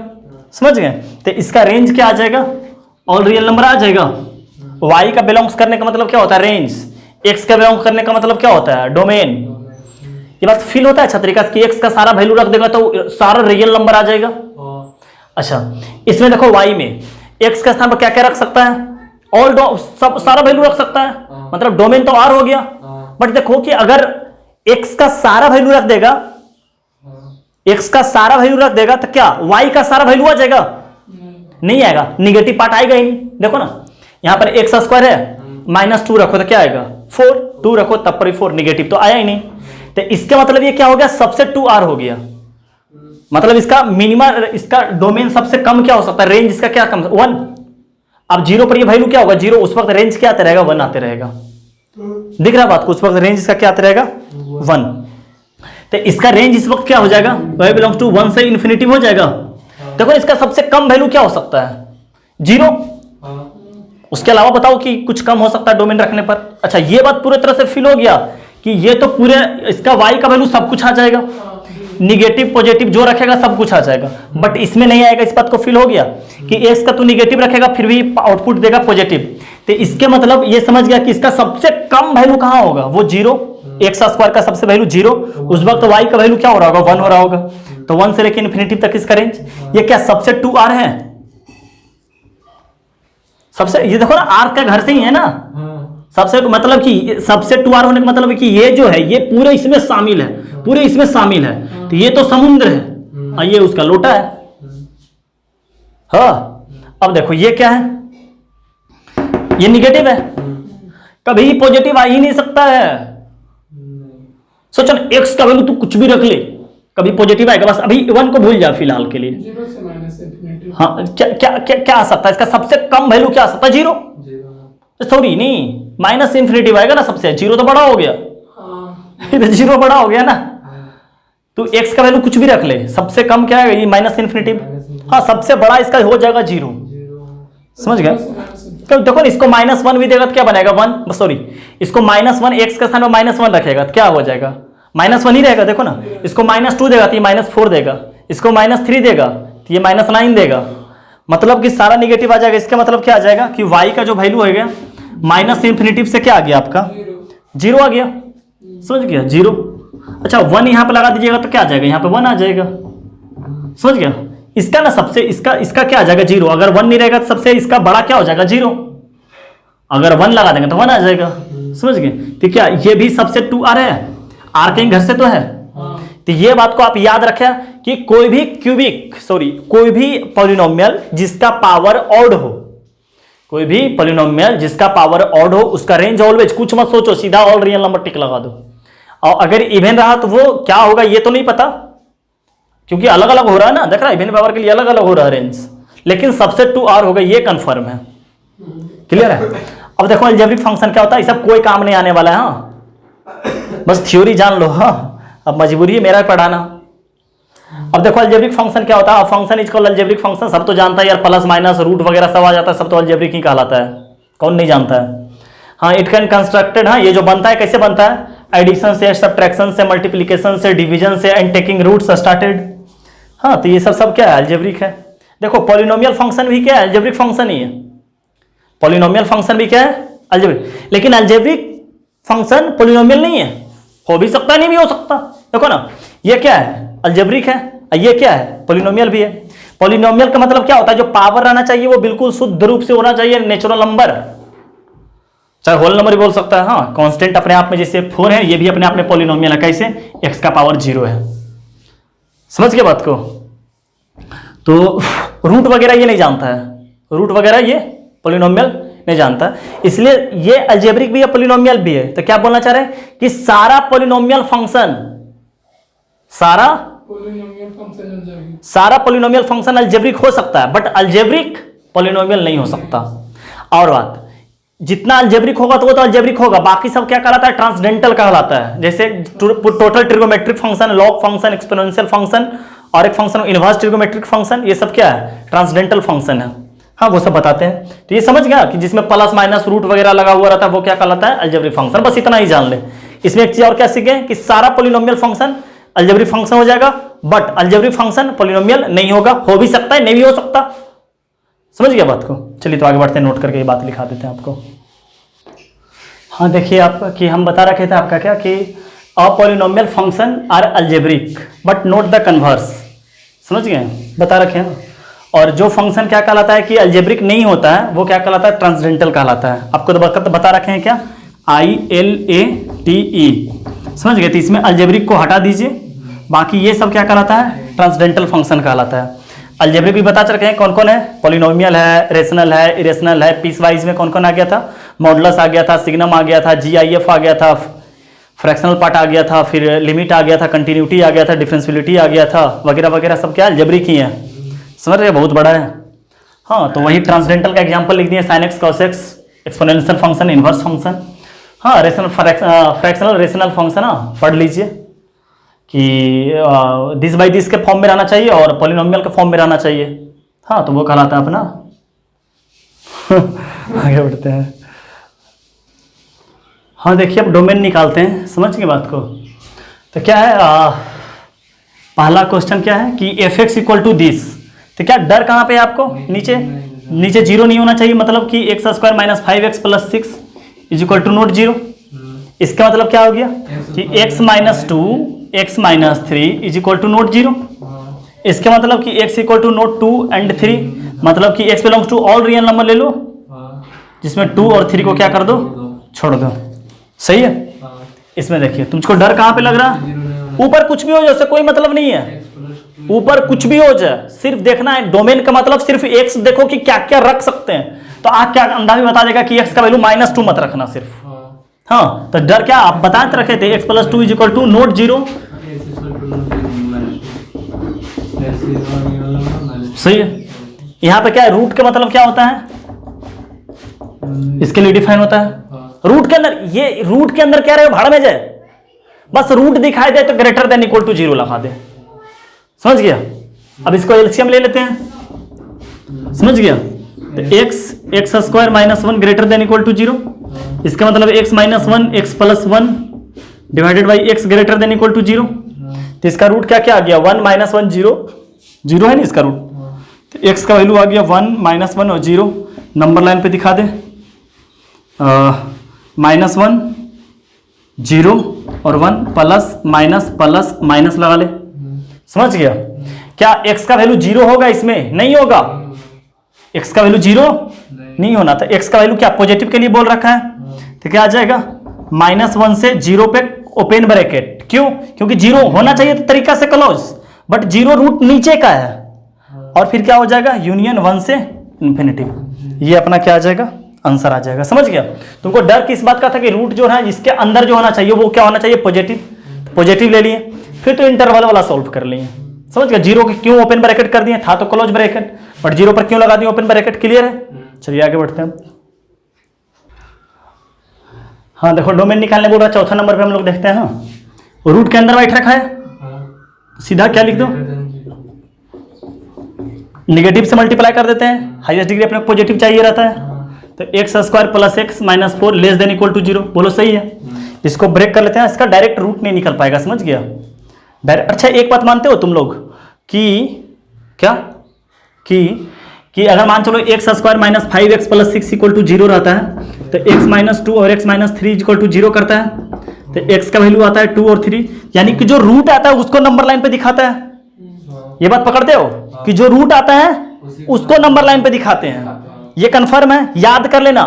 समझ गए? तो इसका रेंज क्या आ जाएगा, ऑल रियल नंबर आ जाएगा। y का बिलोंग्स करने का मतलब क्या होता है, रेंज। x का बिलोंग करने का मतलब क्या होता है, डोमेन। ये बात फील होता है अच्छा तरीका कि x का सारा वैल्यू रख देगा तो सारा रियल नंबर आ जाएगा। अच्छा, इसमें देखो y में x का स्थान पर क्या क्या रख सकता है, ऑल सब सारा वैल्यू रख सकता है, मतलब डोमेन तो r हो गया। बट देखो कि अगर x का सारा वैल्यू रख देगा, x का सारा वैल्यू रख देगा तो क्या y का सारा वैल्यू आ जाएगा, नहीं आएगा, निगेटिव पार्ट आएगा ही नहीं। देखो ना यहां पर x स्क्वायर है, -2 रखो तो क्या आएगा 4, 2 रखो तब पर 4, निगेटिव तो आया ही नहीं। तो इसका मतलब ये क्या हो गया, सबसे 2r हो गया। मतलब इसका मिनिमम, इसका डोमेन सबसे कम क्या हो सकता है, रेंज इसका क्या कम, 1। अब 0 पर ये वैल्यू क्या होगा, 0, उस वक्त रेंज क्या आते रहेगा, 1 आते रहेगा। दिख रहा बात को, उस वक्त रेंज इसका क्या आते रहेगा, 1। तो इसका रेंज इस वक्त क्या हो जाएगा, y बिलोंग्स टू 1 से इन्फिनिटी हो जाएगा। देखो इसका सबसे कम वैल्यू क्या हो सकता है, 0। उसके अलावा बताओ कि कुछ कम हो सकता है डोमेन रखने पर। अच्छा, ये बात पूरी तरह से फिल हो गया कि ये तो पूरे इसका y का वैल्यू सब कुछ आ जाएगा, निगेटिव पॉजिटिव जो रखेगा सब कुछ आ जाएगा। बट इसमें नहीं आएगा, इस बात को फिल हो गया कि x का तो निगेटिव रखेगा फिर भी आउटपुट देगा पॉजिटिव। तो इसके मतलब ये समझ गया कि इसका सबसे कम वैल्यू कहां होगा, वो 0। x स्क्वायर का सबसे वैल्यू 0, उस वक्त तो y का वैल्यू क्या हो रहा होगा, 1 हो रहा होगा। तो 1 से लेकर इन्फिनिटी तक इसका रेंज, ये क्या सबसे 2r है, सबसे, ये देखो ना r का घर से ही है ना, सबसे मतलब कि सबसे 2r होने का मतलब है कि ये जो है ये पूरे इसमें शामिल है, पूरे इसमें शामिल है। तो ये तो समुद्र है और ये उसका लोटा है। हाँ, अब देखो ये क्या है, ये निगेटिव है, कभी पॉजिटिव आ ही नहीं सकता है। सोचो ना, x का वैल्यू तू कुछ भी रख ले, कभी पॉजिटिव आएगा, बस अभी 1 को भूल जा फिलहाल के लिए। 0 से माइनस इन्फिनिटी। हाँ, क्या क्या क्या क्या आ सकता है, इसका सबसे कम वैल्यू क्या आ सकता है, 0। सॉरी नहीं, माइनस इन्फिनिटी आएगा ना सबसे, 0 तो बड़ा हो गया, तो 0 बड़ा हो गया ना। तो x का वैल्यू कुछ भी रख ले, सबसे कम क्या है, ये माइनस इन्फिनिटी। हाँ, सबसे बड़ा इसका हो जाएगा 0। समझ गए? तो देखो ना, इसको -1 भी देगा तो क्या बनेगा 1, सॉरी इसको -1 x का स्थान पर -1 रखेगा तो क्या हो जाएगा, -1 ही रहेगा। देखो ना, इसको -2 देगा तो ये -4 देगा, इसको -3 देगा तो ये -9 देगा, मतलब कि सारा निगेटिव आ जाएगा। इसका मतलब क्या आ जाएगा कि y का जो वैल्यू हो गया माइनस इन्फिनिटी से क्या आ गया आपका, 0 आ गया। समझ गया, 0। अच्छा, 1 यहां पर लगा दीजिएगा तो क्या आ जाएगा, यहां पे 1 आ जाएगा। समझ गया? इसका ना सबसे इसका क्या आ जाएगा, 0। अगर 1 नहीं रहेगा तो सबसे इसका बड़ा क्या हो जाएगा, 0। अगर 1 लगा देंगे तो 1 आ जाएगा। समझ गए? तो क्या ये भी सबसे 2r है, r कहीं घर से तो है। तो ये बात को आप याद रखें कि कोई भी पॉलिनोमियल जिसका पावर ऑड हो, कोई भी पॉलिनोमियल जिसका पावर ऑड हो, उसका रेंज ऑलवेज, कुछ मत सोचो, सीधा ऑल रियल नंबर टिक लगा दो। और अगर इवन रहा तो वो क्या होगा ये तो नहीं पता, क्योंकि अलग अलग हो रहा है ना, देख रहा है इवन पावर के लिए अलग अलग हो रहा है रेंज, लेकिन सबसे 2r होगा ये कंफर्म है। क्लियर है? अब देखो अलजेब्रिक फंक्शन क्या होता है, ये सब कोई काम नहीं आने वाला है। हाँ, बस थ्योरी जान लो। हाँ, अब मजबूरी है मेरा पढ़ाना। अब देखो अलजेब्रिक फंक्शन क्या होता है, function is called algebraic function, सब तो जानता है यार, प्लस माइनस रूट वगैरह सब आ जाता है, सब तो अलजेब्रिक ही कहलाता है, कौन नहीं जानता है। हाँ, इट कैन कंस्ट्रक्टेड, हाँ ये जो बनता है कैसे बनता है, एडिशन से, सब्ट्रैक्शन से, मल्टीप्लिकेशन से, डिवीजन से, एंड टेकिंग रूट्स स्टार्टेड। हाँ, तो ये सब क्या है, अलजेब्रिक है। देखो पॉलिनोमियल फंक्शन भी क्या है, अलजेब्रिक फंक्शन ही है। पॉलिनोमियल फंक्शन भी क्या है, अलजेब्रिक। लेकिन अलजेब्रिक फंक्शन पॉलिनोमियल नहीं है, हो भी सकता है नहीं भी हो सकता। देखो ना, ये क्या है, अलजेब्रिक है, ये क्या है, पॉलिनोमियल भी है। पॉलिनोमियल का मतलब क्या होता है, जो पावर रहना चाहिए वो बिल्कुल शुद्ध रूप से होना चाहिए, नेचुरल नंबर, चाहे होल नंबर भी बोल सकता है। हाँ, कांस्टेंट अपने आप में जैसे 4 है, ये भी अपने आप में पॉलिनोमियल है। कैसे, x का पावर 0 है। समझ गए बात को? तो रूट वगैरह ये नहीं जानता है, रूट वगैरह ये पॉलिनोमियल नहीं जानता, इसलिए ये अलजेब्रिक भी है पॉलिनोमियल भी है। तो क्या बोलना चाह रहे हैं कि सारा पॉलिनोमियल फंक्शन, सारा पॉलिनोमियल फंक्शन अलजेब्रिक हो सकता है, बट अलजेब्रिक पॉलिनोमियल नहीं हो सकता। और बात, जितना अलजेब्रिक होगा तो वो तो अलजेब्रिक होगा, बाकी सब क्या कहलाता है, ट्रांसडेंटल कहलाता है। जैसे total trigonometric function, log function, exponential function और एक फंक्शन इनवर्स ट्रिगोमेट्रिक फंक्शन, ये सब क्या है, ट्रांसडेंटल फंक्शन है। हाँ, वो सब बताते हैं। तो ये समझ गया कि जिसमें प्लस माइनस रूट वगैरह लगा हुआ रहता है वो क्या कहलाता है, अलजेब्रिक फंक्शन। बस इतना ही जान ले। इसमें एक चीज और क्या सीखे कि सारा पॉलिनोमियल फंक्शन अलजेब्रिक फंक्शन हो जाएगा, बट अलजेब्रिक फंक्शन पॉलिनोमियल नहीं होगा, हो भी सकता है नहीं भी हो सकता। समझ गया बात को? चलिए तो आगे बढ़ते हैं, नोट करके ये बात लिखा देते हैं आपको। हाँ देखिए आप कि हम बता रखे थे आपका क्या कि a polynomial function are algebraic but not the converse. समझ गए, बता रखे हैं। और जो फंक्शन क्या कहलाता है कि अलजेब्रिक नहीं होता है वो क्या कहलाता है, ट्रांसडेंटल कहलाता है। आपको तो बता रखे हैं क्या, ILATE। समझ गए? तो इसमें अलजेब्रिक को हटा दीजिए, बाकी ये सब क्या कहलाता है, ट्रांसडेंटल फंक्शन कहलाता है। अलजेब्रिक भी बता रखे हैं कौन कौन है, पॉलिनोमियल है, रेशनल है, इरेशनल है, पीस वाइज में कौन कौन आ गया था, मॉडुलस आ गया था, सिग्नम आ गया था, GIF आ गया था, फ्रैक्शनल पार्ट आ गया था, फिर लिमिट आ गया था, कंटिन्यूटी आ गया था, डिफरेंशियलिटी आ गया था, वगैरह वगैरह सब क्या अलजेब्रिक ही है। समझ रहे, बहुत बड़ा है। हाँ, तो वही ट्रांसडेंटल का एग्जांपल लिख दिए, sin x cos x, exponential function, inverse function. हाँ, रेशनल फ्रैक्शनल रेशनल फंक्शन, हाँ पढ़ लीजिए कि दिस बाई दिस के फॉर्म में रहना चाहिए और पॉलिनोमियल के फॉर्म में रहना चाहिए। हाँ, तो वो कहलाता है अपना। आगे बढ़ते हैं। हाँ देखिए, अब डोमेन निकालते हैं, समझ गए बात को? तो क्या है, पहला क्वेश्चन क्या है कि fx इक्वल टू दिस। तो क्या डर कहाँ पे है आपको, नीचे जीरो नहीं होना चाहिए, मतलब कि x square minus 5x plus 6 is equal to not zero. इसका मतलब क्या हो गया कि x minus 2 x minus 3 is equal to not zero. इसका मतलब कि x equal to not 2 and 3, मतलब कि x belongs to all real number ले लो जिसमें 2 और 3 को क्या कर दो, छोड़ दो। सही है? इसमें देखिए तुमको डर कहाँ पे लग रहा है, ऊपर कुछ भी हो जाए उससे कोई मतलब नहीं है, ऊपर कुछ भी हो जाए, सिर्फ देखना है डोमेन का मतलब सिर्फ x देखो कि क्या क्या रख सकते हैं। तो आप क्या अंदाज भी बता देगा कि x का वैल्यू -2 मत रखना सिर्फ। हाँ, तो डर क्या आप बताते रखे थे, x plus 2 is equal to not zero. सही है? यहाँ पे क्या है, रूट का मतलब क्या होता है, इसके लिए डिफाइन होता है रूट के अंदर। ये रूट के अंदर क्या रहे, भाड़ में जाए, बस रूट दिखाई दे तो greater than equal to zero लगा दे। समझ गया? अब इसको एलसीएम ले लेते हैं। समझ गया? तो x square minus 1 greater than equal to zero, इसका मतलब x minus 1 x plus 1 divided by x greater than equal to zero. तो इसका रूट क्या क्या आ गया, 1 माइनस 1 जीरो, जीरो है ना इसका रूट। तो x का वैल्यू आ गया 1 माइनस 1 और जीरो। नंबर लाइन पे दिखा दे, -1 0 और 1 प्लस माइनस लगा ले। समझ गया? क्या x का वैल्यू जीरो होगा, इसमें नहीं होगा, x का वैल्यू जीरो नहीं होना। तो x का वैल्यू क्या पॉजिटिव के लिए बोल रखा है, तो क्या आ जाएगा -1 से 0 पे ओपन ब्रैकेट। क्यों? क्योंकि जीरो होना चाहिए तो तरीका से क्लोज, बट जीरो रूट नीचे का है, और फिर क्या हो जाएगा यूनियन 1 से इंफिनिटी। ये अपना क्या आ जाएगा, आंसर आ जाएगा। समझ गया? तुमको डर किस बात का था कि रूट जो है इसके अंदर जो होना चाहिए वो क्या होना चाहिए, पॉजिटिव। पॉजिटिव ले लिए, फिर तो इंटरवल वाला सॉल्व कर लिए। समझ गया? जीरो के क्यों ओपन ब्रैकेट कर दिए, था तो क्लोज ब्रैकेट, बट जीरो पर क्यों लगा दिए ओपन ब्रैकेट। क्लियर है? चलिए आगे बढ़ते हैं। हाँ देखो, डोमेन निकालने बोल रहा, चौथा नंबर पे हम लोग देखते हैं। हाँ, रूट के अंदर बैठ रखा है, सीधा क्या लिख दो, निगेटिव से मल्टीप्लाई कर देते हैं, हाईएस्ट डिग्री अपने पॉजिटिव चाहिए रहता है। तो x square plus x minus 4 less than equal to zero. बोलो सही है? इसको ब्रेक कर लेते हैं, इसका डायरेक्ट रूट नहीं निकल पाएगा। समझ गया? डायरेक्ट। अच्छा, एक बात मानते हो तुम लोग कि क्या कि अगर मान चलो x square minus 5x plus 6 equal to zero रहता है, तो x माइनस 2 और x minus 3 equal to zero करता है। तो x का वैल्यू आता है 2 और 3, यानी कि जो रूट आता है उसको नंबर लाइन पे दिखाता है। ये बात पकड़ते हो कि जो रूट आता है उसको नंबर लाइन पे दिखाते हैं। ये कंफर्म है, याद कर लेना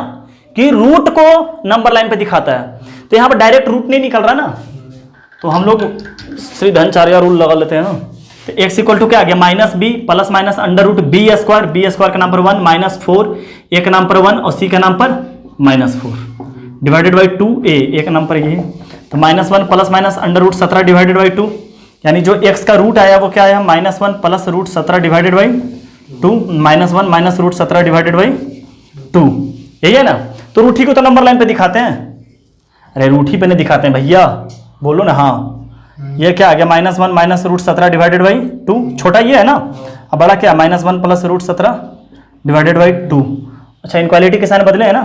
कि रूट को नंबर लाइन पे दिखाता है। तो यहाँ पर डायरेक्ट रूट नहीं निकल रहा ना, तो हम लोग श्री धनचार्य रूल लगा लेते हैं ना। तो x इक्वल टू क्या आ गया minus b plus minus under root b square का नाम पर 1 माइनस 4 ए का नाम पर 1 और सी का नाम पर -4 डिवाइडेड बाई 2a ए का नाम पर ये तो -1 plus minus under root 17 divided by 2 यानी जो x का रूट आया वो क्या आया -1 plus root 17 divided by 2 -1 minus root 17 divided by 2 यही है ना। तो रूठी को तो नंबर लाइन पे दिखाते हैं, अरे रूठी पे नहीं दिखाते हैं भैया, बोलो ना। हाँ ये क्या आ गया -1 माइनस रूट 17 डिवाइडेड बाई 2, छोटा ये है ना, अब बड़ा क्या -1 प्लस रूट 17 डिवाइडेड बाई 2। अच्छा इनक्वालिटी के साइन बदले है ना,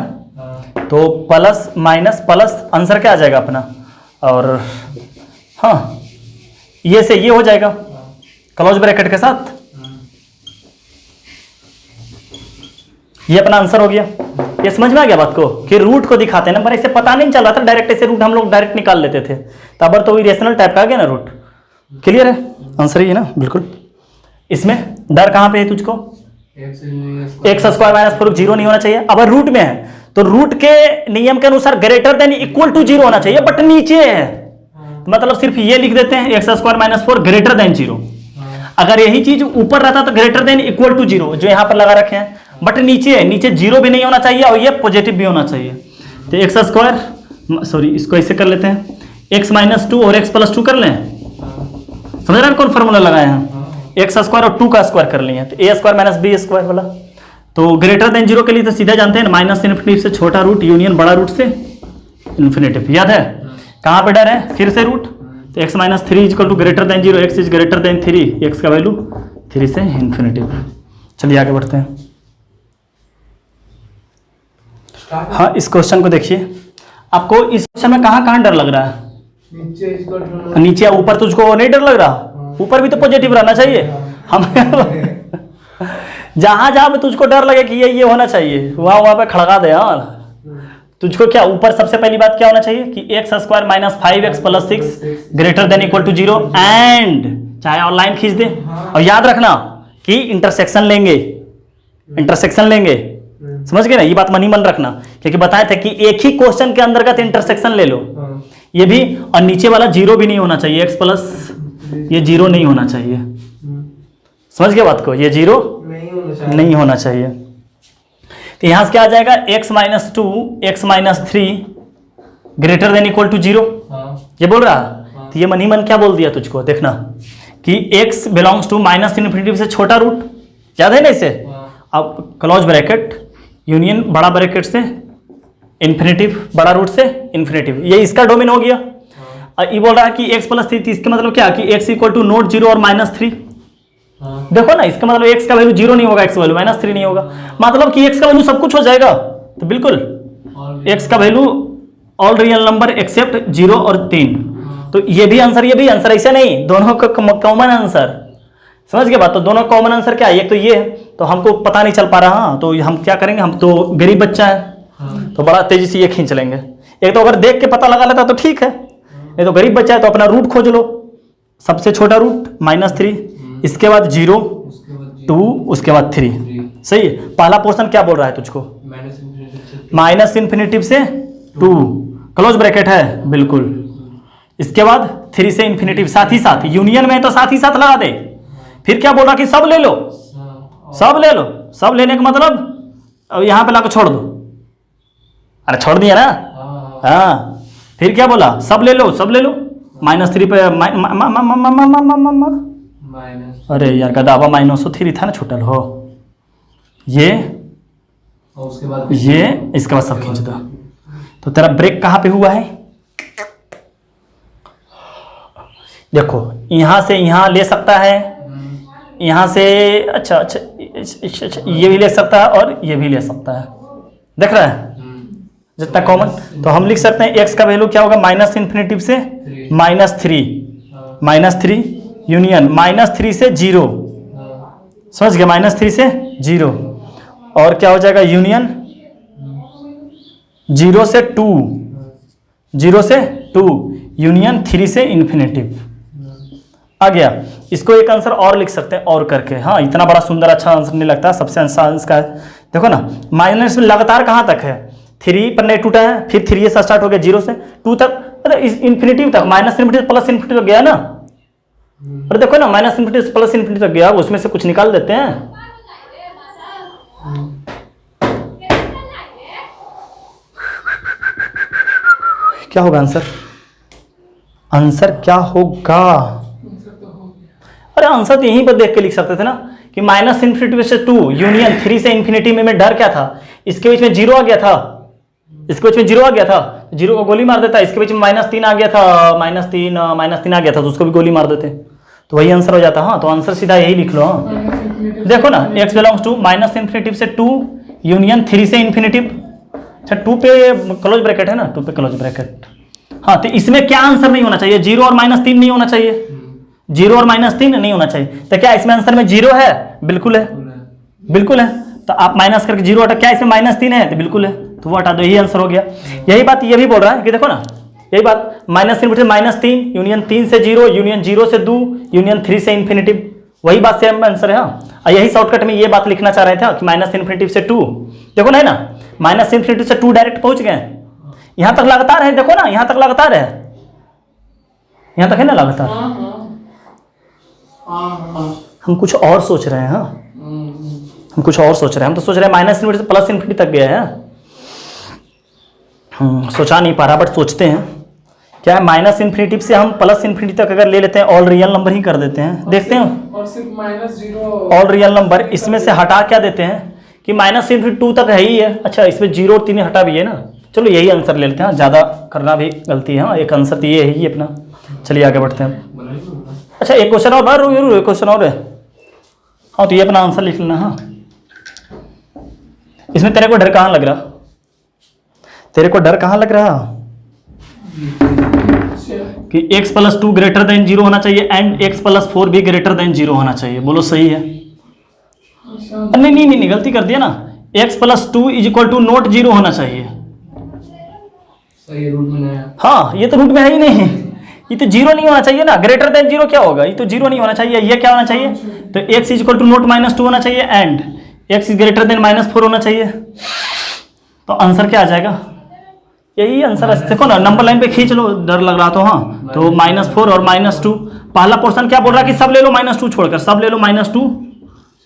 तो प्लस माइनस प्लस आंसर क्या आ जाएगा अपना, और हाँ ये से ये हो जाएगा क्लोज ब्रैकेट के साथ, ये अपना आंसर हो गया। ये समझ में आ गया बात को कि रूट को दिखाते हैं ना, पर इसे पता नहीं चल रहा था, डायरेक्ट ऐसे रूट हम लोग डायरेक्ट निकाल लेते थे, तब तो इरेशनल टाइप का आ गया ना रूट। क्लियर है, आंसर ही है ना बिल्कुल। इसमें डर कहाँ पे है तुझको, एक्स स्क्वायर माइनस 4 जीरो नहीं होना चाहिए। अब रूट में है तो रूट के नियम के अनुसार greater than equal to zero होना चाहिए, बट नीचे है मतलब सिर्फ ये लिख देते हैं x square minus 4 greater than zero. अगर यही चीज ऊपर रहता तो greater than equal to zero जो यहाँ पर लगा रखे हैं, बट नीचे है, नीचे जीरो भी नहीं होना चाहिए और ये पॉजिटिव भी होना चाहिए। तो एक्स स्क्वायर सॉरी इसको ऐसे कर लेते हैं, एक्स माइनस 2 और एक्स प्लस 2 कर लें, समझ रहे हैं कौन फॉर्मूला लगाए हैं, एक्स स्क्वायर और 2 का स्क्वायर कर लिए, तो ए स्क्वायर माइनस बी स्क्वायर वाला। तो ग्रेटर देन जीरो के लिए तो सीधा जानते हैं माइनस इन्फिनिटी से छोटा रूट यूनियन बड़ा रूट से इन्फिनिटिव, याद है कहाँ पे डर है, फिर से रूट। तो x minus 3 equal to greater than zero, x is greater than 3, x का वैल्यू 3 से इन्फिनिटिव। चलिए आगे बढ़ते हैं। हाँ इस क्वेश्चन को देखिए, आपको इस क्वेश्चन में कहाँ कहाँ डर लग रहा है, नीचे ऊपर तुझको नहीं डर लग रहा, ऊपर भी तो पॉजिटिव रहना चाहिए। हम जहां जहां पे तुझको डर लगे कि ये होना चाहिए वहां पे खड़का दे यार। तुझको क्या ऊपर सबसे पहली बात क्या होना चाहिए कि x square minus 5x plus 6 greater than equal to 0 and चाहे ऑनलाइन खींच दे, और याद रखना कि इंटरसेक्शन लेंगे, इंटरसेक्शन लेंगे, समझ गए ना, ये बात मन रखना, क्योंकि बताए थे कि एक ही क्वेश्चन के अंतर्गत इंटरसेक्शन ले लो, ये भी, और नीचे वाला जीरो भी नहीं होना चाहिए, एक्स प्लस ये जीरो नहीं होना चाहिए, समझ गए बात को, ये जीरो नहीं होना चाहिए। तो यहां से क्या आ जाएगा x minus 2 x minus 3 greater than equal to 0, ये बोल रहा। तो ये मन ही मन क्या बोल दिया तुझको, देखना कि x belongs to minus infinity से छोटा रूट, याद है ना इसे। अब क्लोज ब्रैकेट यूनियन बड़ा ब्रैकेट से इन्फिनिटिव बड़ा रूट से इन्फिनिटिव, ये इसका डोमेन हो गया। और ये बोल रहा है कि x प्लस 3, इसका मतलब क्या कि x इक्वल टू नोट 0 और -3। देखो ना इसका मतलब x का वैल्यू 0 नहीं होगा, x का वैल्यू -3 नहीं होगा, मतलब कि x का वैल्यू सब कुछ हो जाएगा। तो बिल्कुल x का value all real number except 0 और 3। तो ये भी आंसर ऐसे नहीं, दोनों का कॉमन आंसर, समझ गए बात। तो दोनों कॉमन आंसर क्या है, एक तो ये है, तो हमको पता नहीं चल पा रहा, तो हम क्या करेंगे, हम तो गरीब बच्चा है तो बड़ा तेजी से ये खींच लेंगे। एक तो अगर देख के पता लगा लेता तो ठीक है, नहीं तो गरीब बच्चा है तो अपना रूट खोज लो, सबसे छोटा रूट -3, इसके बाद 0 2 उसके बाद 3, सही है। पहला पोर्शन क्या बोल रहा है तुझको, माइनस इन्फिनिटिव से 2 क्लोज ब्रैकेट है बिल्कुल, इसके बाद 3 से इन्फिनिटिव, साथ ही साथ यूनियन में तो साथ ही साथ लगा दे। फिर क्या बोल रहा कि सब ले लो, सब ले लो, सब लेने का मतलब यहां पे लाकर छोड़ दो, अरे छोड़ दिया ना, हाँ। फिर क्या बोला, सब ले लो, सब ले लो, -3 पे अरे यार गदावा -3 था ना छूटल हो, ये और उसके बाद ये, इसके बाद सब खींच दो। तो तेरा ब्रेक कहां पे हुआ है, देखो यहां से यहां ले सकता है, यहां से अच्छा, ये भी ले सकता है और ये भी ले सकता है, देख रहा है जितना कॉमन। तो हम लिख सकते हैं x का वैल्यू क्या होगा, माइनस इन्फिनिटिव से -3 यूनियन -3 से 0, समझ गया, -3 से 0, और क्या हो जाएगा यूनियन 0 से 2, 0 से 2 यूनियन 3 से इन्फिनिटिव आ गया। इसको एक आंसर और लिख सकते हैं और करके, हाँ इतना बड़ा सुंदर अच्छा आंसर नहीं लगता, सबसे अच्छा आंसर का देखो ना, माइनस में लगातार कहाँ तक है, 3 पर नहीं टूटा है, फिर 3 से स्टार्ट हो गया 0 से 2 तक, मतलब इन्फिनिटिव तक, माइनस इन्फिनिटिव प्लस इन्फिनिटिव गया ना, और देखो ना माइनस इन्फिनिटी से प्लस इन्फिनिटी तक गया, उसमें से कुछ निकाल देते हैं। क्या होगा आंसर? आंसर क्या होगा? अरे आंसर तो यहीं पर देख के लिख सकते थे ना कि माइनस इन्फिनिटी से 2 यूनियन 3 से इन्फिनिटी में डर क्या था? इसके बीच में जीरो आ गया था, इसके बीच में जीरो आ गया था, जीरो को गोली मार देता। इसके बीच में -3 आ गया था, -3 आ गया था, तो उसको भी गोली मार देते, तो वही आंसर हो जाता। हाँ, तो आंसर सीधा यही लिख लो। हाँ देखो ना, x belongs to minus infinity से 2 यूनियन 3 से इन्फिनिटी। अच्छा 2 पे क्लोज ब्रैकेट है ना, 2 पे क्लोज ब्रैकेट। हाँ, तो इसमें क्या आंसर नहीं होना चाहिए? 0 और -3 नहीं होना चाहिए, 0 और -3 नहीं होना चाहिए। तो क्या इसमें आंसर में 0 है? बिल्कुल है, बिल्कुल है। तो आप माइनस करके 0 हटा, क्या इसमें -3 है? तो बिल्कुल है, तो वो हटा दो, यही आंसर हो गया। यही बात ये भी बोल रहा है कि देखो ना, यही बात माइनस इन्फिनिटी -3 यूनियन 3 से 0 यूनियन 0 से 2 यूनियन 3 से इन्फिनिटी, वही बात सेम आंसर है। हाँ, यही शॉर्टकट में ये बात लिखना चाह रहे थे कि माइनस इन्फिनिटी से 2, देखो ना, है ना, माइनस इन्फिनिटी से 2 डायरेक्ट पहुंच गए, यहां तक लगातार है। देखो ना, यहां तक लगातार है, यहां तक है ना लगातार। हम कुछ और सोच रहे हैं। हाँ, हम कुछ और सोच रहे हैं। हम तो सोच रहे हैं माइनस इन्फिनिटी से प्लस इन्फिनिटी तक गया है। सोचा नहीं पा रहा, बट सोचते हैं। क्या है, माइनस इन्फिनिटी से हम प्लस इन्फिनिटी तक अगर ले लेते हैं, ऑल रियल नंबर ही कर देते हैं। देखते हैं, और सिर्फ -0 ऑल रियल नंबर, इसमें से हटा क्या देते हैं कि माइनस इन्फिनिटी 2 तक है ही है। अच्छा, इसमें 0 और 3 हटा भी है ना, चलो यही आंसर ले लेते हैं, ज़्यादा करना भी गलती है। हाँ, एक आंसर तो ये है ही अपना। चलिए आगे बढ़ते हैं। अच्छा एक क्वेश्चन और, एक क्वेश्चन और है। हाँ, तो ये अपना आंसर लिख लेना। हाँ, इसमें तेरे को डर कहाँ लग रहा? तेरे को डर कहाँ लग रहा कि x + 2 ग्रेटर देन 0 होना चाहिए एंड x + 4 भी ग्रेटर देन 0 होना चाहिए? बोलो सही है? नहीं, गलती कर दिया ना। x + 2 = नॉट 0 होना चाहिए। सही रूट में है। हाँ, ये तो रूट में है ही नहीं, ये तो 0 नहीं होना चाहिए ना। ग्रेटर देन 0 क्या होगा? ये तो 0 नहीं होना चाहिए। ये क्या होना चाहिए? तो x = नॉट -2 होना चाहिए एंड x ग्रेटर देन -4 होना चाहिए। तो आंसर क्या आ जाएगा? यही आंसर है। देखो ना, नंबर लाइन पे खींच लो, डर लग रहा तो। हाँ, तो -4 और -2, पहला पोर्शन क्या बोल रहा है कि सब ले लो -2 छोड़कर, सब ले लो -2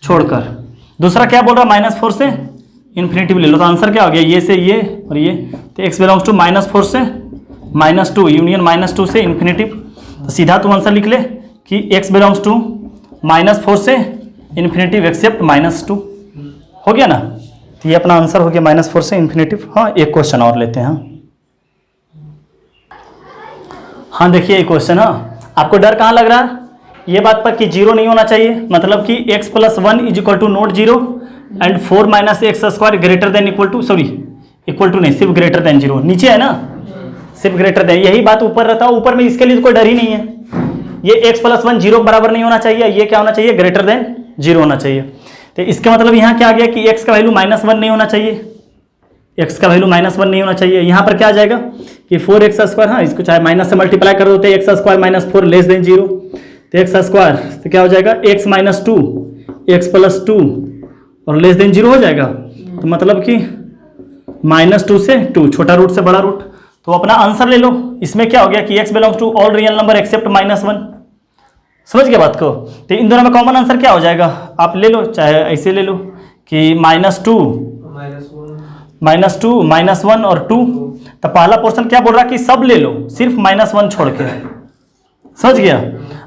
छोड़कर। दूसरा क्या बोल रहा है? -4 से इन्फिनिटी भी ले लो। तो आंसर क्या हो गया? ये से ये और ये, तो x बिलोंग्स टू -4 से -2 यूनियन -2 से इन्फिनिटी। तो सीधा तू आंसर लिख ले कि x बिलोंग्स टू -4 से इन्फिनिटी एक्सेप्ट -2। हो गया ना? तो ये अपना आंसर हो गया -4 से इन्फिनिटी। हाँ, एक क्वेश्चन और लेते हैं। हाँ देखिए एक क्वेश्चन। हाँ, आपको डर कहाँ लग रहा है? ये बात पर कि 0 नहीं होना चाहिए, मतलब कि x + 1 = not 0 and 4 - x² greater than equal to, sorry equal to नहीं, सिर्फ ग्रेटर देन 0 नीचे है ना, सिर्फ ग्रेटर देन। यही बात ऊपर रहता है, ऊपर में इसके लिए तो कोई डर ही नहीं है। ये x + 1 0 बराबर नहीं होना चाहिए, ये क्या होना चाहिए? ग्रेटर देन 0 होना चाहिए। तो इसका मतलब यहाँ क्या आ गया कि x का वैल्यू -1 नहीं होना चाहिए, x का वैल्यू -1 नहीं होना चाहिए। यहाँ पर क्या आ जाएगा कि 4x², हाँ इसको चाहे माइनस से मल्टीप्लाई कर दो तो x² - 4 लेस देन 0, तो x² तो क्या हो जाएगा? x - 2 x + 2 और लेस देन 0 हो जाएगा। तो मतलब कि -2 से 2, छोटा रूट से बड़ा रूट। तो अपना आंसर ले लो। इसमें क्या हो गया कि x belongs to all real number except -1। समझ गए बात को? तो इन दोनों में कॉमन आंसर क्या हो जाएगा? आप ले लो, चाहे ऐसे ले लो कि -2 -1 और 2। तो पहला पोर्शन क्या बोल रहा है कि सब ले लो सिर्फ -1 छोड़ के, समझ गया?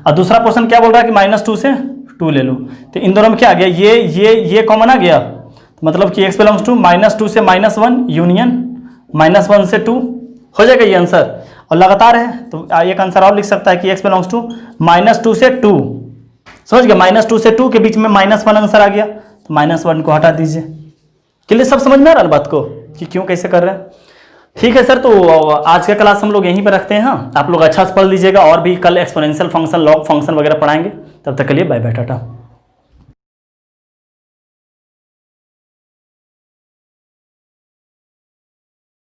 और दूसरा पोर्शन क्या बोल रहा है कि -2 से 2 ले लो। तो इन दोनों में क्या आ गया? ये कॉमन आ गया, तो मतलब कि x बिलोंग्स टू -2 से -1 यूनियन -1 से 2 हो जाएगा ये आंसर। और लगातार है तो एक आंसर और लिख सकता है कि x बिलोंग्स टू -2 से 2, समझ गया? -2 से 2 के बीच में -1 आंसर आ गया, तो -1 को हटा दीजिए। क्लियर? सब समझ में आ रहा है बात को कि क्यों कैसे कर रहे हैं? ठीक है सर, तो आज का क्लास हम लोग यहीं पर रखते हैं। हाँ, आप लोग अच्छा से पढ़ लीजिएगा, और भी कल एक्सपोनेंशियल फंक्शन, लॉग फंक्शन वगैरह पढ़ाएंगे। तब तक के लिए बाय बाय, टाटा।